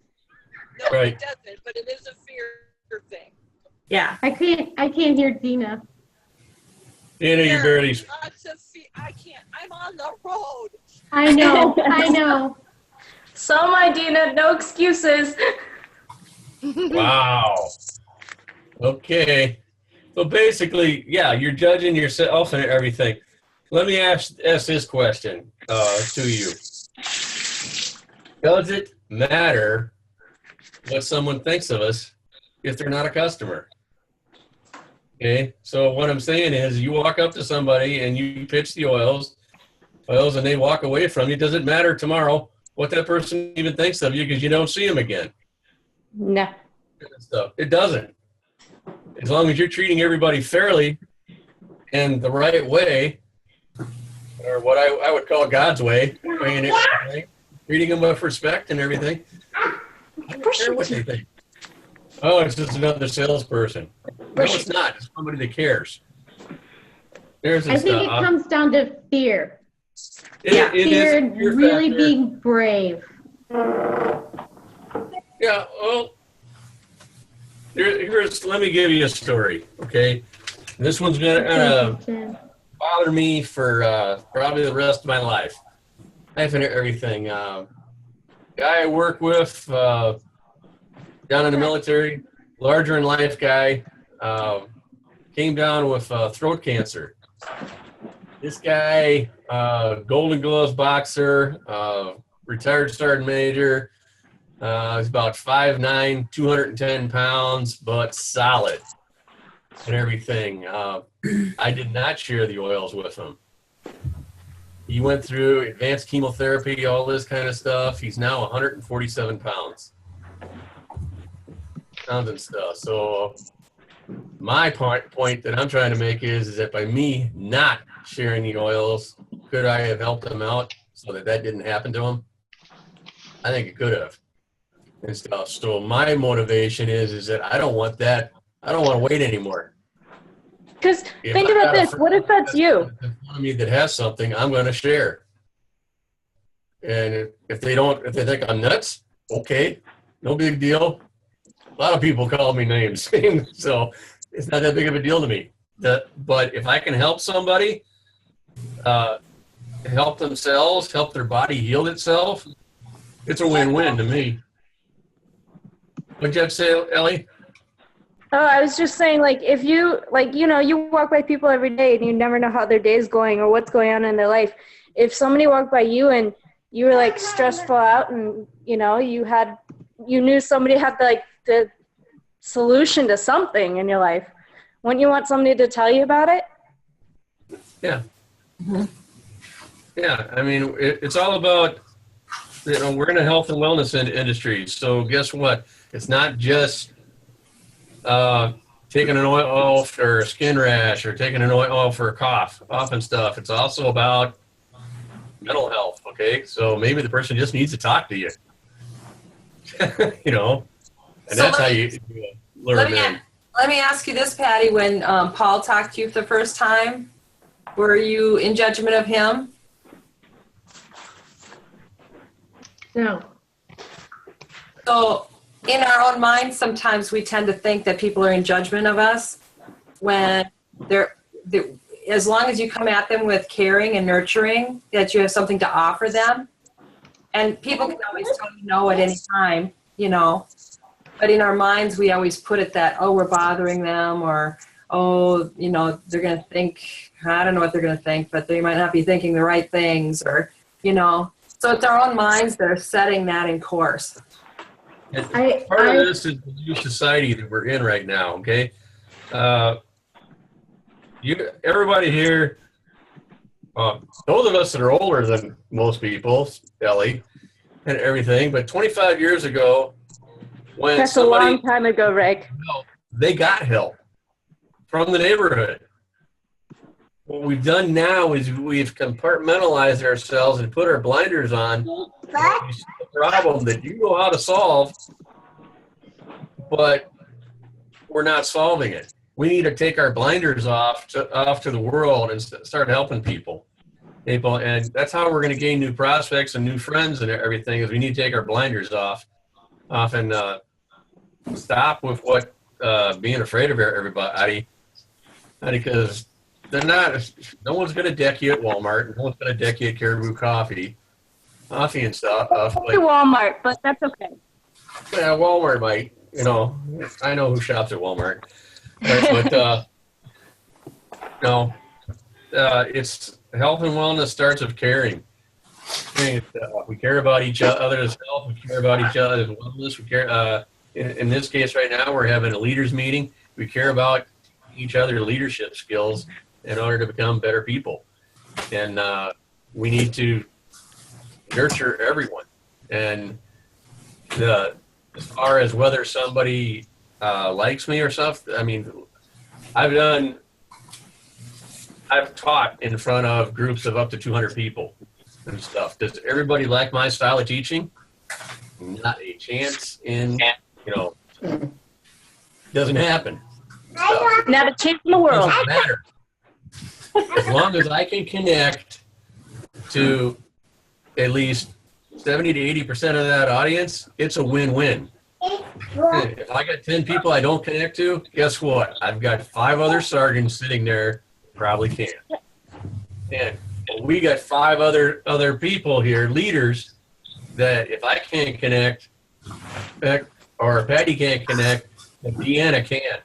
No, Right. it doesn't, but it is a fear thing. Yeah. I can't hear Dina. Dina, you barely. Lots of fear. I can't. I'm on the road. I know. so, my Dina, no excuses. Wow. Okay. So basically, yeah, you're judging yourself and everything. Let me ask this question to you. Does it matter what someone thinks of us if they're not a customer? Okay, so what I'm saying is you walk up to somebody and you pitch the oils and they walk away from you. Does it matter tomorrow what that person even thinks of you because you don't see them again? No. It doesn't. As long as you're treating everybody fairly and the right way, or what I would call God's way, treating them with respect and everything. I don't care what they think. Oh, it's just another salesperson. No, it's not. It's somebody that cares. There's I think it comes down to fear. It Fear, is fear really factor. being brave. Yeah, well, let me give you a story, okay? This one's gonna bother me for probably the rest of my life. Life and everything. Guy I work with down in the military, larger in life guy, came down with throat cancer. This guy, Golden Gloves boxer, retired sergeant major. He's about 5'9", 210 pounds, but solid and everything. I did not share the oils with him. He went through advanced chemotherapy, all this kind of stuff. He's now 147 pounds. And stuff. So my point that I'm trying to make is that by me not sharing the oils, could I have helped him out so that didn't happen to him? I think it could have. And stuff. So my motivation is that I don't want that. I don't want to wait anymore. Because think about this. What if that's you? That has something, I'm going to share. And if they think I'm nuts, okay, no big deal. A lot of people call me names, so it's not that big of a deal to me. But if I can help somebody, help themselves, help their body heal itself, it's a win-win to me. What'd you have to say, Ellie? Oh, I was just saying, like, if you, like, you know, you walk by people every day and you never know how their day is going or what's going on in their life. If somebody walked by you and you were, like, stressful out and, you know, you knew somebody had, like, the solution to something in your life, wouldn't you want somebody to tell you about it? Yeah. Mm-hmm. Yeah, I mean, it's all about, we're in a health and wellness industry. So guess what? It's not just taking an oil for a skin rash or taking an oil for a cough and stuff. It's also about mental health. Okay, so maybe the person just needs to talk to you. You know, and So that's how let you lure let them me in. let me ask you this, Patty. When Paul talked to you for the first time, were you in judgment of him? No. So in our own minds, sometimes we tend to think that people are in judgment of us when as long as you come at them with caring and nurturing, that you have something to offer them. And people can always tell you no at any time, you know. But in our minds, we always put it that, oh, we're bothering them, or, oh, you know, they're going to think, I don't know what they're going to think, but they might not be thinking the right things, or, you know. So it's our own minds that are setting that in course. And part of this is the new society that we're in right now, okay? Everybody here, those of us that are older than most people, Ellie, and everything, but 25 years ago, when That's somebody, a long time ago, Rick. they got help from the neighborhood. What we've done now is we've compartmentalized ourselves and put our blinders on. It's a problem that you know how to solve, but we're not solving it. We need to take our blinders off to the world and start helping people. And that's how we're going to gain new prospects and new friends and everything. Is we need to take our blinders off and stop with what being afraid of everybody, because they're not. No one's going to deck you at Walmart. No one's going to deck you at Caribou Coffee and stuff. Probably Walmart, but that's okay. Yeah, Walmart might. You know, I know who shops at Walmart, but no, it's health and wellness starts with caring. We care about each other's health. We care about each other's wellness. We care. In this case, right now, we're having a leaders meeting. We care about each other's leadership skills in order to become better people, and we need to nurture everyone. And as far as whether somebody likes me or stuff, I mean, I've taught in front of groups of up to 200 people and stuff. Does everybody like my style of teaching? Not a chance in, doesn't happen. Not a chance in the world. Doesn't matter. As long as I can connect to at least 70 to 80% of that audience, it's a win-win. If I got 10 people I don't connect to, guess what? I've got 5 other sergeants sitting there probably can't. And we got 5 other people here, leaders, that if I can't connect, or Patty can't connect, then Deanna can.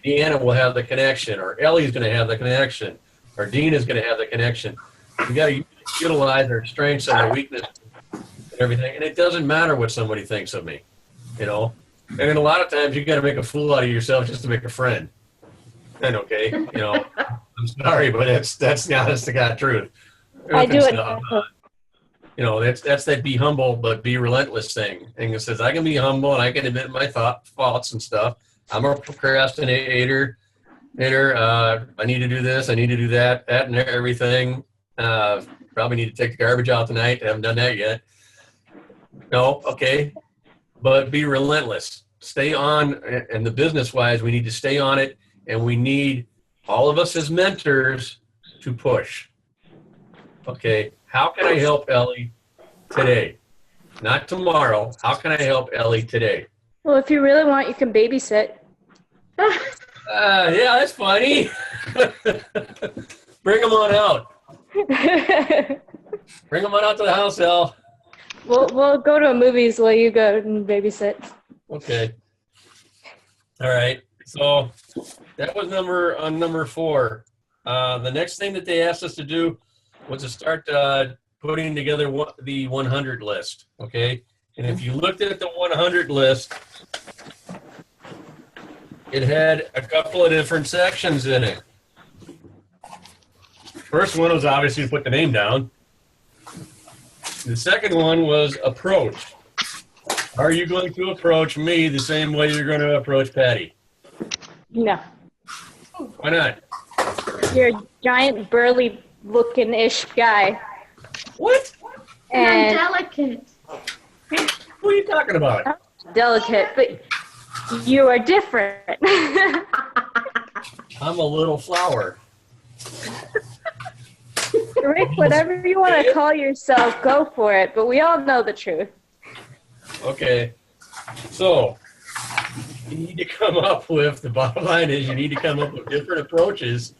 Deanna will have the connection, or Ellie's going to have the connection, or Dina's going to have the connection. We got to utilize our strengths and our weaknesses and everything. And it doesn't matter what somebody thinks of me, And a lot of times you got to make a fool out of yourself just to make a friend. And okay, I'm sorry, but that's the honest to God truth. I do it. That's that be humble but be relentless thing. And it says I can be humble and I can admit my faults and stuff. I'm a procrastinator. I need to do this. I need to do that and everything. Probably need to take the garbage out tonight. I haven't done that yet. No, okay. But be relentless. Stay on, and the business-wise, we need to stay on it, and we need all of us as mentors to push. Okay, how can I help Ellie today? Not tomorrow. How can I help Ellie today? Well, if you really want, you can babysit. Yeah, that's funny. Bring them on out. Bring them on out to the house, El. We'll go to movies while you go and babysit. Okay. All right. So that was number 4. The next thing that they asked us to do was to start putting together the 100 list. Okay. And if you looked at the 100 list, it had a couple of different sections in it. First one was obviously put the name down. The second one was approach. Are you going to approach me the same way you're going to approach Patty? No. Why not? You're a giant, burly looking ish guy. What? And I'm And delicate. Who are you talking about? delicate, but you are different. I'm a little flower. Rick, whatever you want to call yourself, go for it, but we all know the truth. Okay. So, you need to come up with, the bottom line is you need to come up with different approaches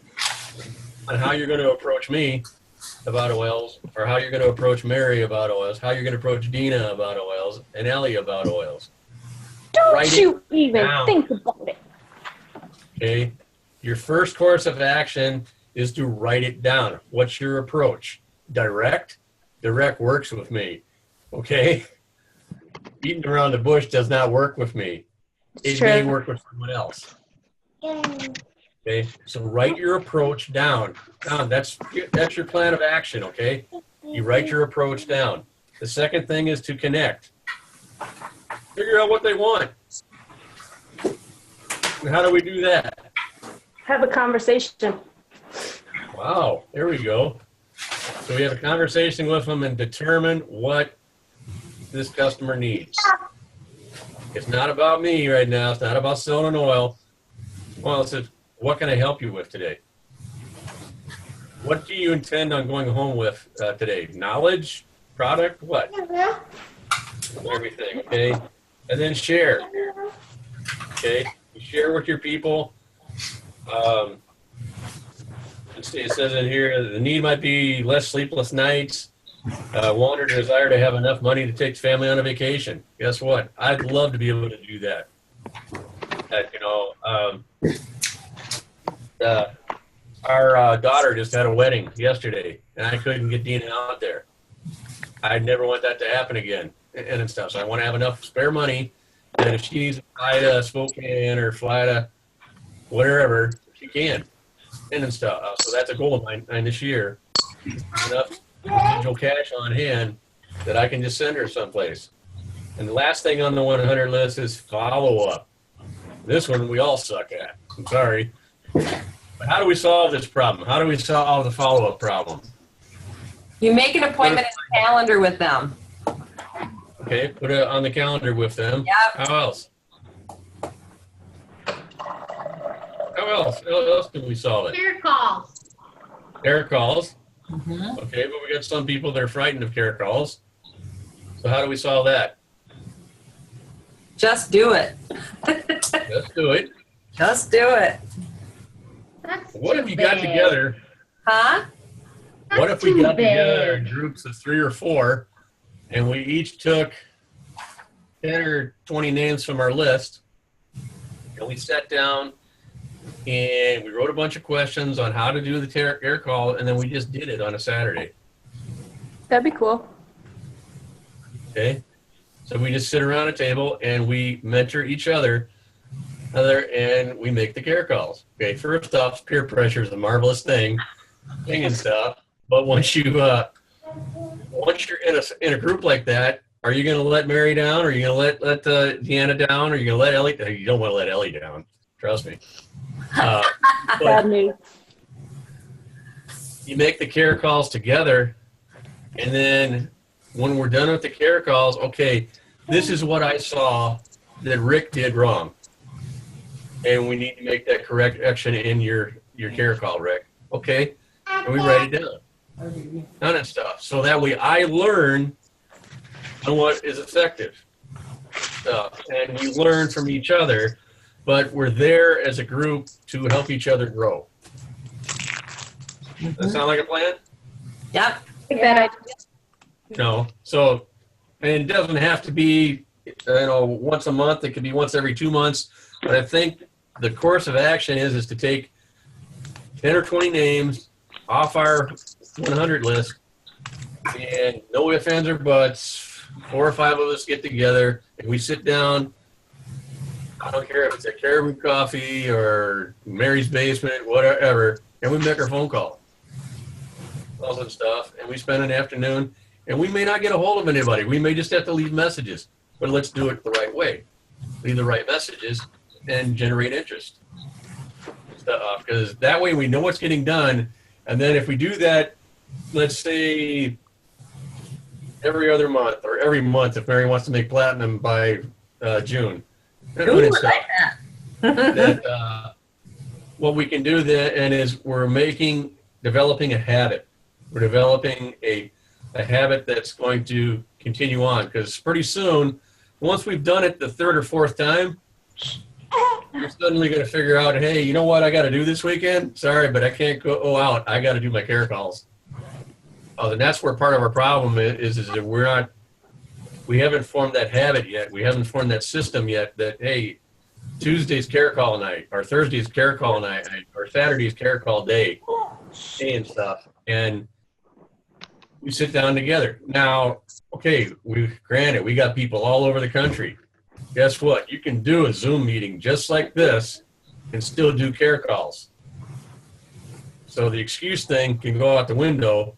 on how you're going to approach me about oils, or how you're going to approach Mary about oils, how you're going to approach Dina about oils, and Ellie about oils. Don't Write you it even down. think about it. Okay? Your first course of action is to write it down. What's your approach? Direct? Direct works with me. Okay? Beating around the bush does not work with me. It's It may true. work with someone else. Okay? So write your approach down. That's your plan of action, okay? You write your approach down. The second thing is to connect. Figure out what they want. And how do we do that? Have a conversation. Wow, there we go. So we have a conversation with them and determine what this customer needs. It's not about me right now. It's not about selling an oil. Well, it's what can I help you with today? What do you intend on going home with today? Knowledge, product, what? Everything, okay? And then share. Okay, you share with your people. Let's see, it says in here, the need might be less sleepless nights, want or desire to have enough money to take family on a vacation. Guess what? I'd love to be able to do that. Our daughter just had a wedding yesterday, and I couldn't get Dina out there. I never want that to happen again, and stuff. So I want to have enough spare money that if she needs to fly to Spokane or fly to wherever, she can, and stuff. So that's a goal of mine this year. Enough residual cash on hand that I can just send her someplace. And the last thing on the 100 list is follow up. This one we all suck at. I'm sorry. But how do we solve this problem? How do we solve the follow up problem? You make an appointment in the calendar with them. Okay, put it on the calendar with them. Yep. How else? How else can we solve it? Care calls. Care calls. Mhm. Okay, but we got some people that are frightened of care calls. So how do we solve that? Just do it. Let's do it. Just do it. That's What if too you got bad. together? Huh? What That's if we too got together in bad. groups of 3 or 4, and we each took 10 or 20 names from our list, and we sat down and we wrote a bunch of questions on how to do the care call, and then we just did it on a Saturday. That'd be cool. Okay, so we just sit around a table and we mentor each other, and we make the care calls. Okay, first off, peer pressure is a marvelous thing and stuff. But once you're in a group like that, are you going to let Mary down? Or are you going to let Deanna down? Or are you going to let Ellie? You don't want to let Ellie down. Trust me. Bad But news. you make the care calls together, and then when we're done with the care calls, okay, this is what I saw that Rick did wrong, and we need to make that correction in your care call, Rick. Okay, and we write it down. None of stuff. So that way I learn on what is effective. And we learn from each other, but we're there as a group to help each other grow. That sound like a plan? Yep. Like that idea. No. So, and it doesn't have to be, once a month. It could be once every 2 months. But I think the course of action is to take 10 or 20 names off our 100 list, and no ifs, ands, or buts. 4 or 5 of us get together and we sit down. I don't care if it's at Caribou Coffee or Mary's Basement, whatever, and we make our phone call. calls and stuff, and we spend an afternoon, and we may not get a hold of anybody. We may just have to leave messages, but let's do it the right way. Leave the right messages and generate interest. Because that way we know what's getting done, and then if we do that, let's say every other month or every month, if Mary wants to make platinum by June. Ooh, I like that. What we can do then is we're developing a habit. We're developing a habit that's going to continue on, because pretty soon, once we've done it the third or fourth time, you're suddenly going to figure out, hey, you know what I got to do this weekend? Sorry, but I can't go out. I got to do my care calls. And that's where part of our problem is that we haven't formed that habit yet. We haven't formed that system yet that, hey, Tuesday's care call night, or Thursday's care call night, or Saturday's care call day, and stuff. And we sit down together. Now, okay, granted, we got people all over the country. Guess what? You can do a Zoom meeting just like this and still do care calls. So the excuse thing can go out the window,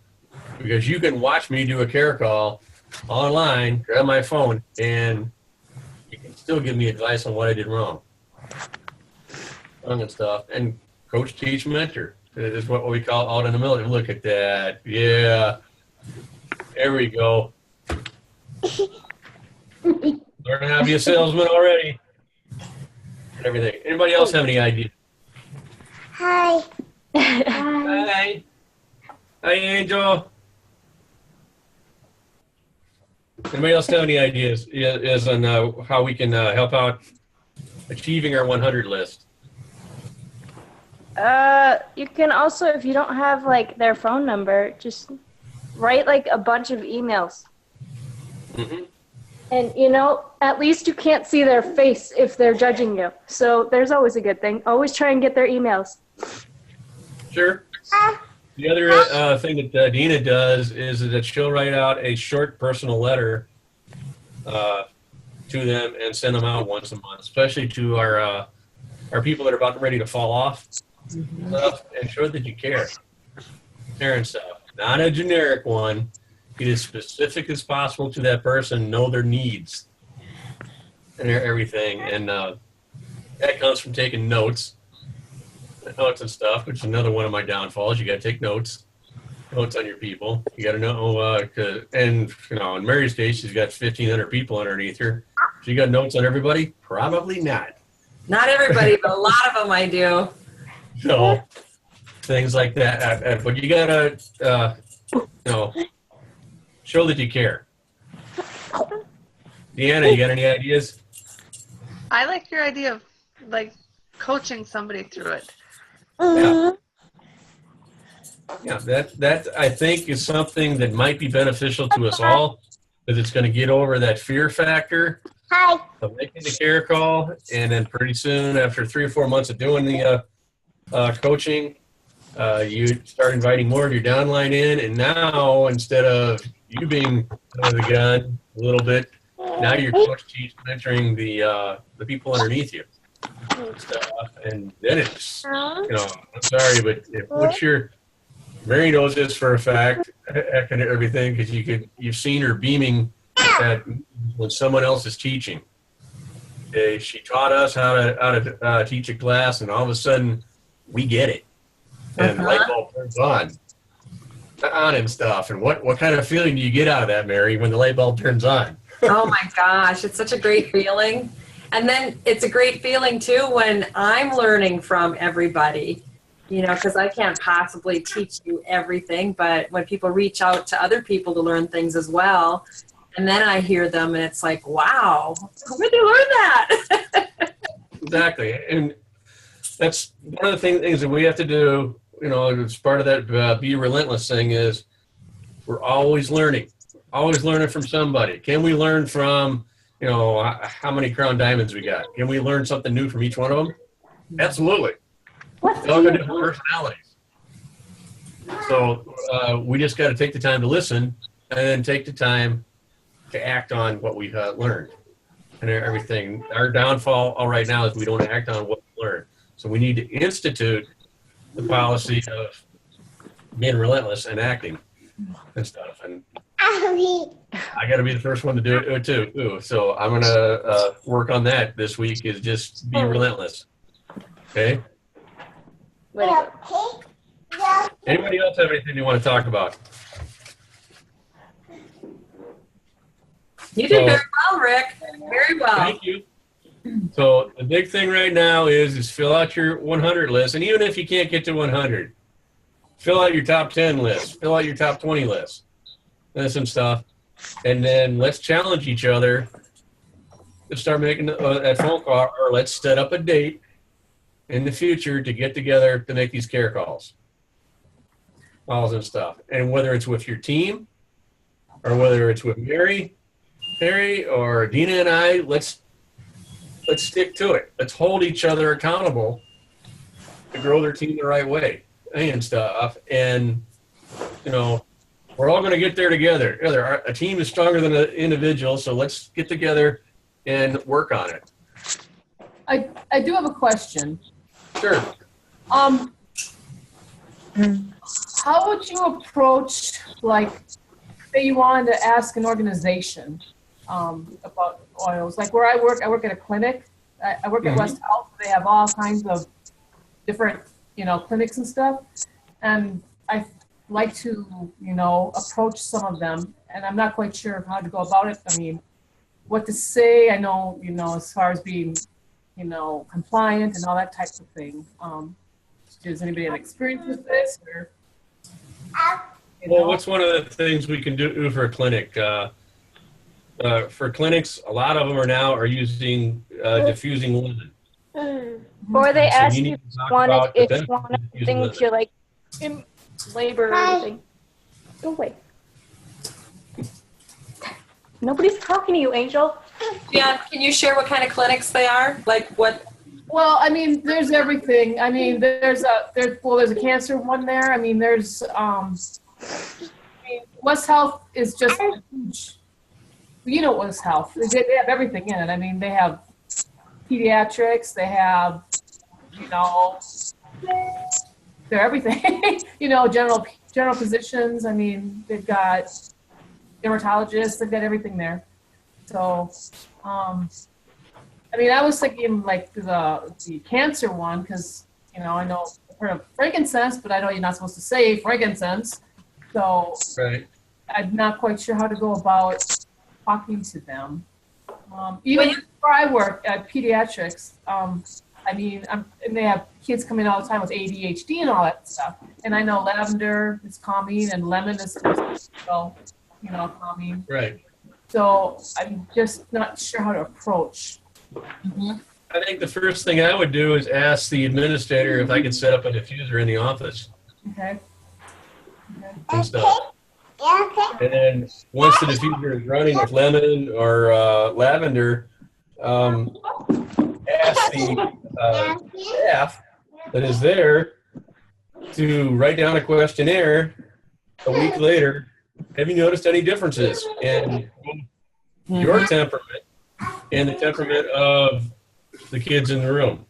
because you can watch me do a care call online, grab my phone, and you can still give me advice on what I did wrong. And stuff. And coach, teach, mentor is what we call out in the middle. Look at that. Yeah. There we go. Learning how to be a salesman already. And everything. Anybody else have any ideas? Hi. Hi. Hi, Angel. Anybody else have any ideas on how we can help out achieving our 100 list? You can also, if you don't have like their phone number, just write like a bunch of emails. Mm-hmm. And you know, at least you can't see their face if they're judging you. So there's always a good thing. Always try and get their emails. Sure. The other thing that Dina does is that she'll write out a short personal letter to them and send them out once a month, especially to our people that are about ready to fall off, stuff, and show that you care and stuff. Not a generic one. Get as specific as possible to that person, know their needs and everything. And that comes from taking notes and stuff, which is another one of my downfalls. You got to take notes on your people. You got to know, and you know, in Mary's case, she's got 1,500 people underneath her. So you got notes on everybody? Probably not. Not everybody, but a lot of them I do. So things like that. But you got to, you know, show that you care. Deanna, you got any ideas? I like your idea of like coaching somebody through it. Yeah, that I think is something that might be beneficial to us all, because it's going to get over that fear factor of making the care call, and then pretty soon, after 3 or 4 months of doing the coaching, you start inviting more of your downline in, and now instead of you being under the gun a little bit, now you're coach, teach, mentoring the people underneath you. And then it's, you know, I'm sorry, but what's your, Mary knows this for a fact, and everything, because you've seen her beaming at when someone else is teaching. She taught us how to teach a class, and all of a sudden we get it, and the light bulb turns on and stuff. And what kind of feeling do you get out of that, Mary, when the light bulb turns on? Oh my gosh, it's such a great feeling. And then it's a great feeling too when I'm learning from everybody, you know, because I can't possibly teach you everything, but when people reach out to other people to learn things as well, and then I hear them and it's like, wow, where'd you learn that? Exactly. And that's one of the things that we have to do, you know, as part of that be relentless thing, is we're always learning from somebody. Can we learn from, you know, how many crown diamonds we got? Can we learn something new from each one of them? Absolutely. They all got different personalities. So we just got to take the time to listen, and then take the time to act on what we've learned and everything. Our downfall right now is we don't act on what we learned. So we need to institute the policy of being relentless and acting and stuff. And Owie. I got to be the first one to do it too. So I'm gonna work on that this week. Is just be relentless. Okay. Way to go. Okay. Yeah. Anybody else have anything you want to talk about? You did So- very well, Rick. Very well. Thank you. So the big thing right now is fill out your 100 list, and even if you can't get to 100, fill out your top 10 list, fill out your top 20 list, and some stuff, and then let's challenge each other to start making that phone call, or let's set up a date in the future to get together to make these care calls and stuff. And whether it's with your team or whether it's with Mary or Dina and I, let's stick to it. Let's hold each other accountable to grow their team the right way and stuff. And, you know, we're all going to get there together. A team is stronger than an individual, so let's get together and work on it. I do have a question. Sure. How would you approach, like, say you wanted to ask an organization about oils? Like where I work at a clinic. I work at West Health. They have all kinds of different, clinics and stuff. And I like to, approach some of them. And I'm not quite sure how to go about it. I mean, what to say. I know, as far as being, compliant and all that type of thing. Does anybody have experience with this? Or, Well, what's one of the things we can do for a clinic? For clinics, a lot of them are using diffusing lemon. Or they So ask you you need to talk wanted about the if benefits you of wanted diffusing something lemon. to like in labor or anything. Go away. Nobody's talking to you, Angel. Jan, can you share what kind of clinics they are? Like what? well, I mean, there's everything. I mean, there's a cancer one there. I mean, there's West Health is just huge. West Health. They have everything in it. I mean, they have pediatrics. They have, they're everything. General physicians. I mean, they've got dermatologists. They've got everything there. So, I mean, I was thinking like the cancer one because I know I've heard of frankincense, but I know you're not supposed to say frankincense. So Right. I'm not quite sure how to go about talking to them. Even where I work at pediatrics, I mean, and they have kids coming all the time with ADHD and all that stuff. And I know lavender is calming and lemon is also, calming. Right. So I'm just not sure how to approach. I think the first thing I would do is ask the administrator if I could set up a diffuser in the office Okay. and stuff. Yeah, okay. And then once the diffuser is running with lemon or lavender, ask the staff that is there to write down a questionnaire a week later. Have you noticed any differences in your temperament and the temperament of the kids in the room?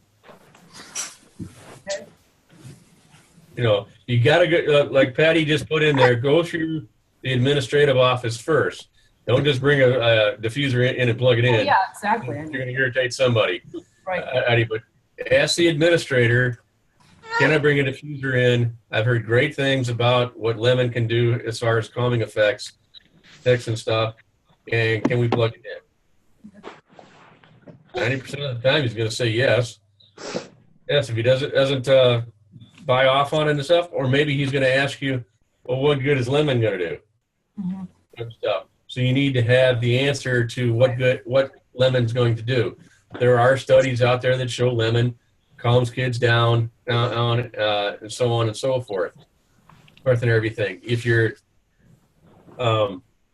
You got to go, like Patty just put in there, go through the administrative office first. Don't just bring a diffuser in and plug it in. Yeah, exactly. You're going to irritate somebody. Right. But ask the administrator, can I bring a diffuser in? I've heard great things about what lemon can do as far as calming effects and stuff. And can we plug it in? 90% of the time, he's going to say yes. Yes, if he doesn't buy off on it and stuff, or maybe he's going to ask you, well, what good is lemon going to do? And stuff. So you need to have the answer to what lemon's going to do. There are studies out there that show lemon calms kids down, and so on and so forth, and everything. If you're,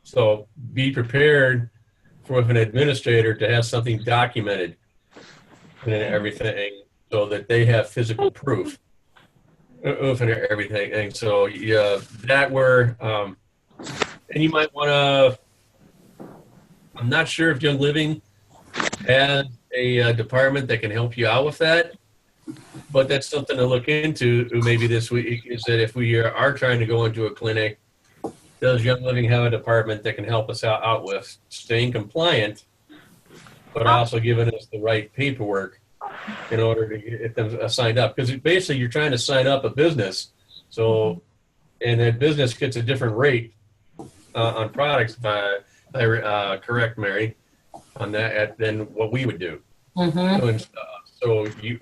so be prepared with an administrator to have something documented and everything, so that they have physical proof of everything. And so that where, and you might want to. I'm not sure if Young Living has a department that can help you out with that. but that's something to look into maybe this week, is that if we are trying to go into a clinic, does Young Living have a department that can help us out with staying compliant, but also giving us the right paperwork in order to get them signed up? Because basically you're trying to sign up a business, so, and that business gets a different rate on products, if I correct Mary on that, than what we would do. So you,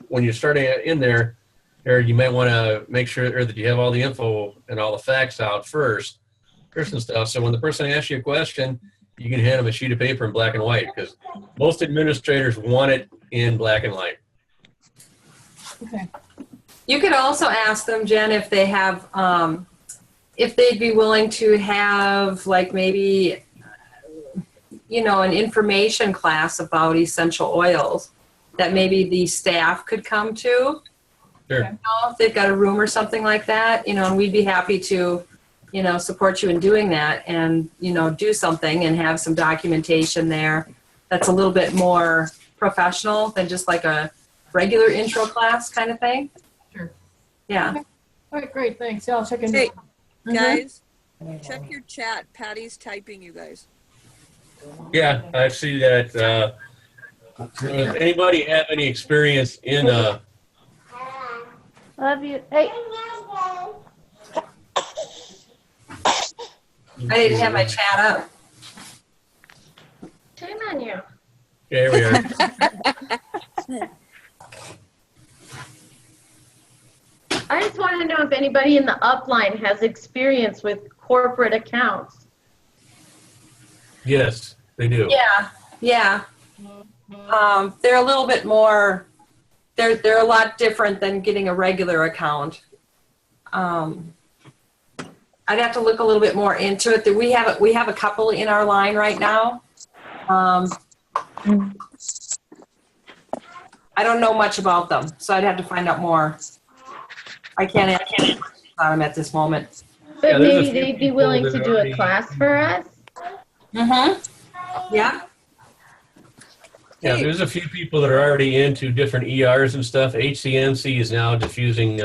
when you're starting in there, you might want to make sure that you have all the info and all the facts out first and stuff. So when the person asks you a question, you can hand them a sheet of paper in black and white, because most administrators want it in black and white. Okay. You could also ask them, Jen, if they have, if they'd be willing to have like maybe, you know, an information class about essential oils that maybe the staff could come to. Sure. You know, if they've got a room or something like that, you know, and we'd be happy to, you know, support you in doing that and, you know, do something and have some documentation there that's a little bit more professional than just like a regular intro class kind of thing. Sure. Yeah. Okay. All right, great, thanks. Yeah, I'll check in. Hey, guys, check your chat. Patty's typing, you guys. Yeah, I see that. Does anybody have any experience in Love you. Hey. I didn't have my chat up. Shame on you. Here we are. I just want to know if anybody in the upline has experience with corporate accounts. Yes, they do. Yeah. They're a little bit more, they're a lot different than getting a regular account. I'd have to look a little bit more into it. We have a couple in our line right now. I don't know much about them, so I'd have to find out more. I can't answer on them at this moment. But Yeah, there's a maybe few they'd be people willing that to are do a already- class for us. Yeah. Yeah, there's a few people that are already into different ERs and stuff. HCMC is now diffusing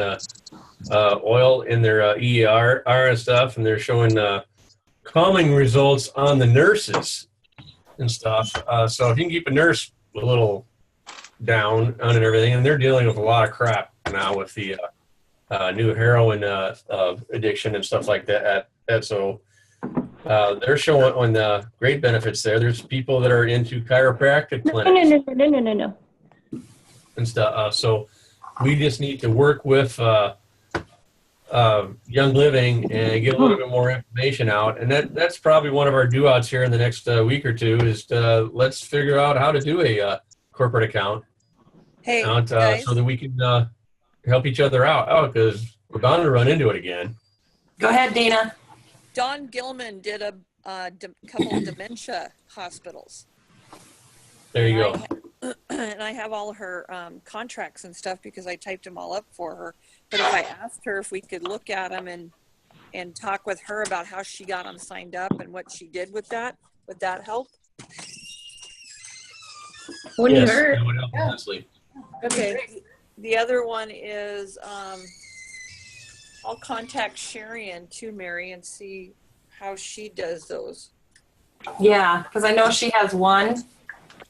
oil in their ER and stuff, and they're showing calming results on the nurses and stuff. So if you can keep a nurse a little down on and everything, and they're dealing with a lot of crap now with the new heroin addiction and stuff like that. So they're showing great benefits there. There's people that are into chiropractic clinics No. and stuff. So we just need to work with Young Living and get a little bit more information out. And that's probably one of our do-outs here in the next week or two is let's figure out how to do a corporate account. Hey, Out, guys. so that we can help each other out, because we're bound to run into it again. Go ahead, Dina. Don Gilman did a couple of dementia hospitals. There you go. And I have all her contracts and stuff because I typed them all up for her. But if I asked her if we could look at them and talk with her about how she got them signed up and what she did with that, would that help? Wouldn't Yes, hurt. that would help immensely. Okay. The other one is I'll contact Sharian too, Mary, and see how she does those. Yeah, because I know she has one,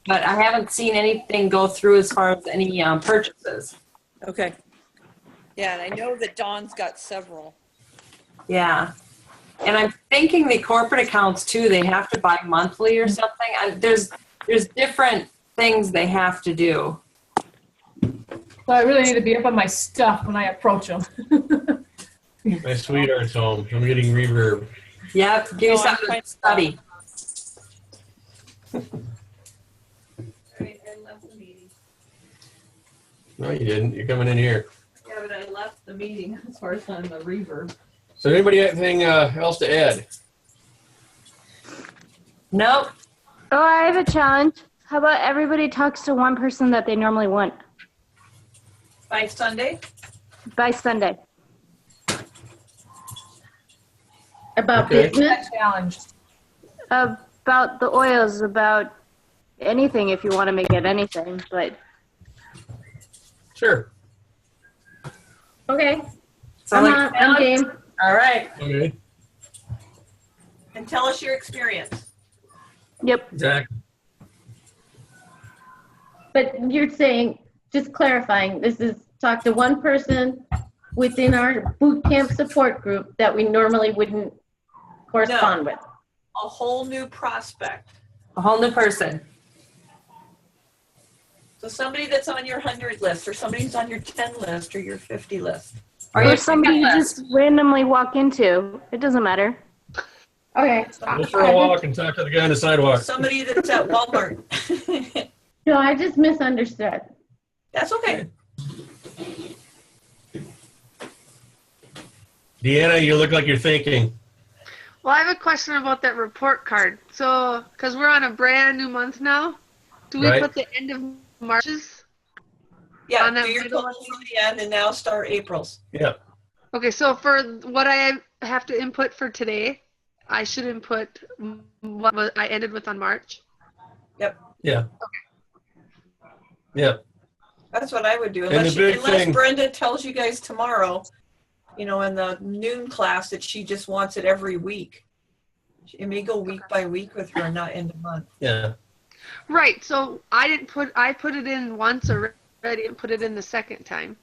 but I haven't seen anything go through as far as any purchases. Okay. Yeah, and I know that Dawn's got several. Yeah. And I'm thinking the corporate accounts too, they have to buy monthly or something. There's different things they have to do. So I really need to be up on my stuff when I approach them. My sweetheart's home. I'm getting reverb. Yep, give you No, I'm something trying to study. I left the meeting. No, you didn't. You're coming in here. Yeah, but I left the meeting as far as on the reverb. So anybody have anything else to add? Nope. Oh, I have a challenge. How about everybody talks to one person that they normally want By Sunday? by Sunday? About Okay. business? Challenge. About the oils, about anything if you want to make it anything. But Sure. Okay, So I'm game. All right. Okay. And tell us your experience. Yep. Exactly. But you're saying, just clarifying, this is talk to one person within our boot camp support group that we normally wouldn't correspond with. A whole new prospect. A whole new person. So somebody that's on your 100 list, or somebody who's on your 10 list, or your 50 list. Or somebody you just randomly walk into. It doesn't matter. Okay. Go for a walk and talk to the guy on the sidewalk. Somebody that's at Walmart. No, I just misunderstood. That's okay. Deanna, you look like you're thinking. Well, I have a question about that report card. So, because we're on a brand new month now, do we Right. put the end of March's? Yeah, On that do your middle goals for the end and now start April's. Yeah. Okay, so for what I have to input for today, I should input what I ended with on March. Yep. Yeah. Yeah. That's what I would do. And Unless, the big unless thing- Brenda tells you guys tomorrow, in the noon class, that she just wants it every week. It may go week by week with her, not end of month. Yeah. Right, so I put it in once already and put it in the second time.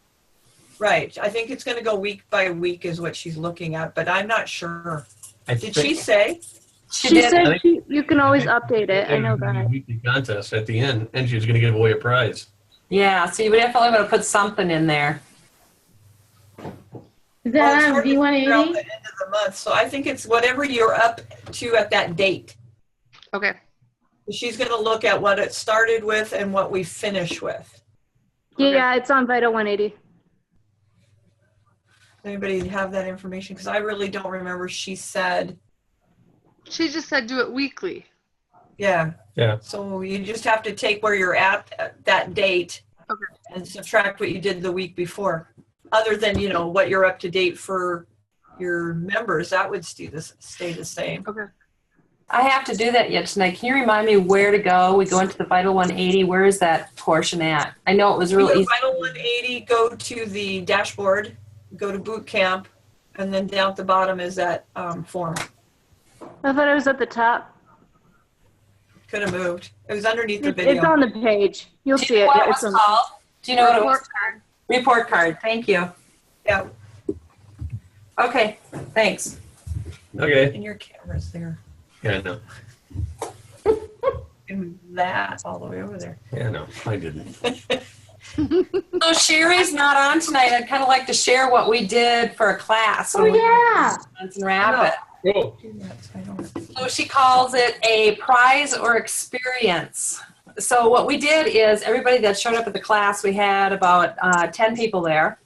Right. I think it's going to go week by week is what she's looking at, but I'm not sure. Did she think- say? She said you can always update it. I know It was a that. weekly contest at the end, and she was going to give away a prize. Yeah, so you would definitely want to put something in there. Is Well, it's that on hard to figure out V180? the end of the month, so I think it's whatever you're up to at that date. Okay. She's going to look at what it started with and what we finish with. Yeah, it's on Vital 180. Anybody have that information? Because I really don't remember. She said, She just said do it weekly. yeah. Yeah. So you just have to take where you're at that date and subtract what you did the week before. Other than, what you're up to date for your members, that would stay the same. Okay. I have to do that yet tonight. Can you remind me where to go? We go into the Vital 180. Where is that portion at? I know it was You real go to easy. Vital 180, go to the dashboard, go to boot camp, and then down at the bottom is that form. I thought it was at the top. Could have moved. It was underneath the video. It's on the page. You'll Do see you it. know what it It's was on- called? Do you know what it was? Report card. Report card. Thank you. Yeah, Okay, thanks. Okay. and your camera's there. Yeah, I know. And that all the way over there. Yeah, no, I didn't. So Sherry's not on tonight. I'd kind of like to share what we did for a class. Oh, yeah. And wrap it. Oh, So she calls it a prize or experience. So what we did is everybody that showed up at the class, we had about 10 people there.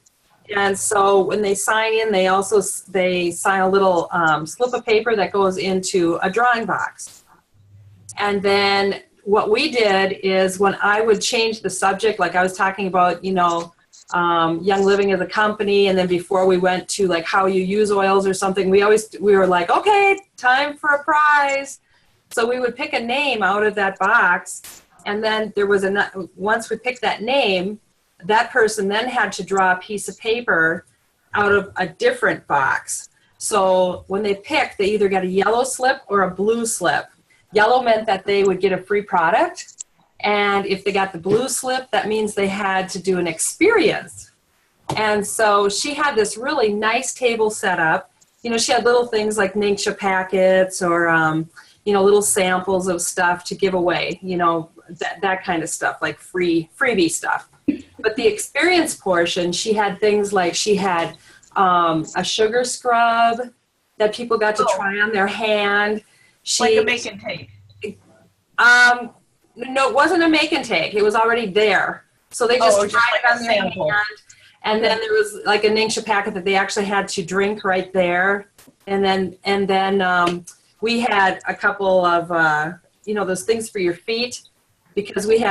And so when they sign in, they sign a little slip of paper that goes into a drawing box. And then what we did is when I would change the subject, like I was talking about, Young Living as a company, and then before we went to like how you use oils or something, we were like, okay, time for a prize. So we would pick a name out of that box, and then once we picked that name, that person then had to draw a piece of paper out of a different box. So when they picked, they either got a yellow slip or a blue slip. Yellow meant that they would get a free product. And if they got the blue slip, that means they had to do an experience. And so she had this really nice table set up. She had little things like Ningxia packets or, little samples of stuff to give away, that kind of stuff, like freebie stuff. But the experience portion, she had things like she had a sugar scrub that people got to try on their hand. Like a make and take. No, it wasn't a make and take. It was already there. So they just tried like it a on their sample. hand. And then there was like a Ningxia packet that they actually had to drink right there. And then we had a couple of those things for your feet, because we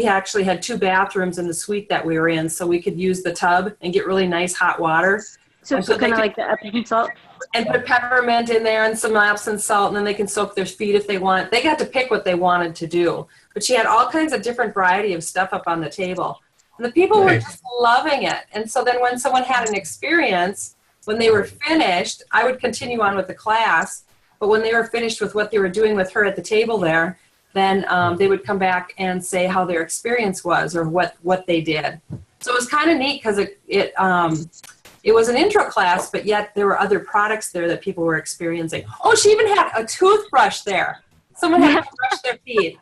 actually had 2 bathrooms in the suite that we were in, so we could use the tub and get really nice hot water. So And so kind they of could- like the Epsom salt. And put peppermint in there and some Epsom salt, and then they can soak their feet if they want. They got to pick what they wanted to do. But she had all kinds of different variety of stuff up on the table. And the people were Nice. just loving it. And so then when someone had an experience, when they were finished, I would continue on with the class. But when they were finished with what they were doing with her at the table there, then they would come back and say how their experience was or what they did. So it was kind of neat because it was an intro class, but yet there were other products there that people were experiencing. Oh, she even had a toothbrush there. Someone had to brush their teeth.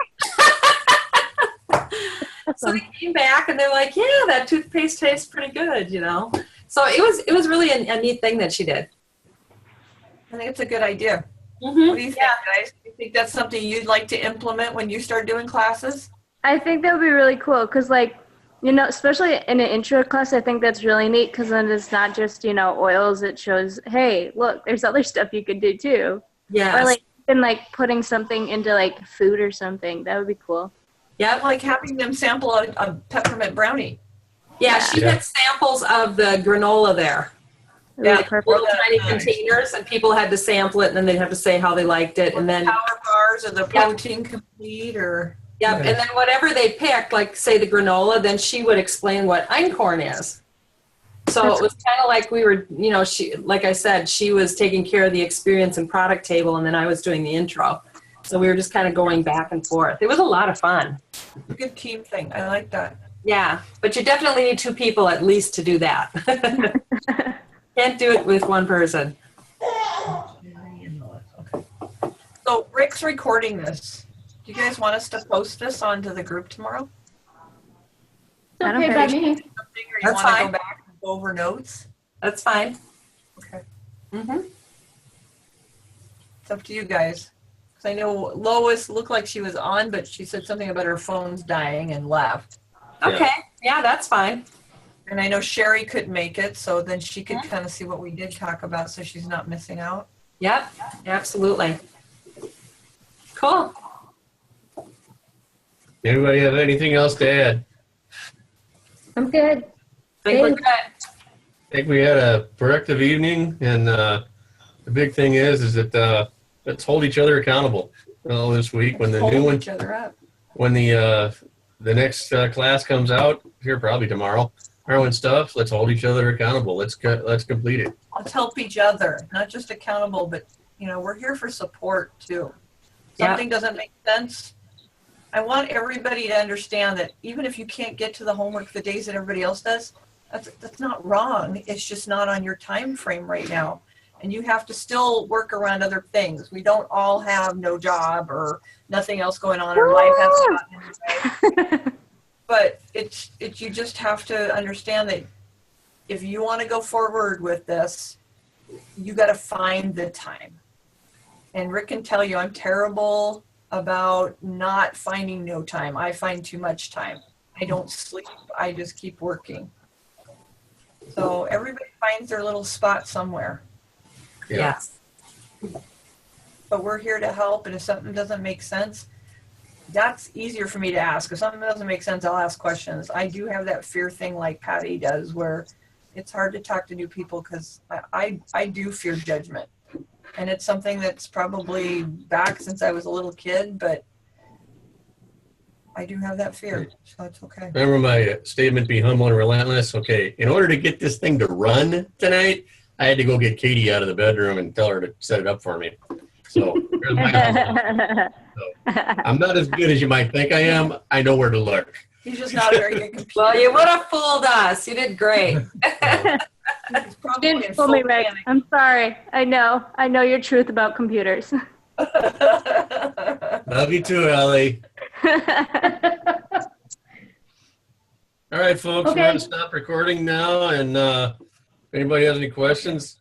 So they came back and they're like, yeah, that toothpaste tastes pretty good, you know. So it was really a neat thing that she did. I think it's a good idea. Mm-hmm. What do you think, guys? Do you think that's something you'd like to implement when you start doing classes? I think that would be really cool because, like, you know, especially in an intro class, I think that's really neat because then it's not just, you know, oils. It shows, hey, look, there's other stuff you could do too. Yeah. Or, like, even, like, putting something into, like, food or something. That would be cool. Yeah. Like having them sample a peppermint brownie. Yeah, she had samples of the granola there. Yeah, Like little tiny containers, and people had to sample it, and then they'd have to say how they liked it, and then power bars or the protein complete or. Yep, and then whatever they picked, like say the granola, then she would explain what einkorn is. So it was kind of like we were, you know, she, like I said, she was taking care of the experience and product table, and then I was doing the intro. So we were just kind of going back and forth. It was a lot of fun. Good team thing. I like that. Yeah, but you definitely need 2 people at least to do that. Can't do it with 1 person. So Rick's recording this. Do you guys want us to post this onto the group tomorrow? It's okay by me. Or you That's want to fine. go back and go over notes? That's fine. Okay. Mm-hmm. It's up to you guys. Because I know Lois looked like she was on, but she said something about her phone's dying and left. Okay, yeah, that's fine. And I know Sherry couldn't make it, so then she could kind of see what we did talk about so she's not missing out. Yep, absolutely. Cool. Anybody have anything else to add? I'm good. I think we're good. I think we had a productive evening, and the big thing is that let's hold each other accountable. This week when the Hold new one, each other up. when the next class comes out here, probably tomorrow and stuff, let's hold each other accountable. Let's complete it. Let's help each other, not just accountable, but you know, we're here for support too. Something doesn't make sense. I want everybody to understand that even if you can't get to the homework the days that everybody else does, that's not wrong. It's just not on your time frame right now. And you have to still work around other things. We don't all have no job or nothing else going on. Our life has gotten But it's you just have to understand that if you want to go forward with this, you got to find the time. And Rick can tell you I'm terrible about not finding no time. I find too much time. I don't sleep. I just keep working. So everybody finds their little spot somewhere. Yeah. Yes. But we're here to help, and if something doesn't make sense, that's easier for me to ask. If something doesn't make sense, I'll ask questions. I do have that fear thing like Patty does where it's hard to talk to new people because I do fear judgment. And it's something that's probably back since I was a little kid, but I do have that fear, so it's okay. Remember my statement, be humble and relentless? Okay, in order to get this thing to run tonight, I had to go get Katie out of the bedroom and tell her to set it up for me. So here's my I'm not as good as you might think I am. I know where to look. He's just not a very good computer. Well, you would have fooled us. You did great. He's probably in Didn't fool me, full Rick. panic. I'm sorry. I know your truth about computers. Love you too, Ellie. All right, folks, we're Okay. going to stop recording now. And if anybody has any questions,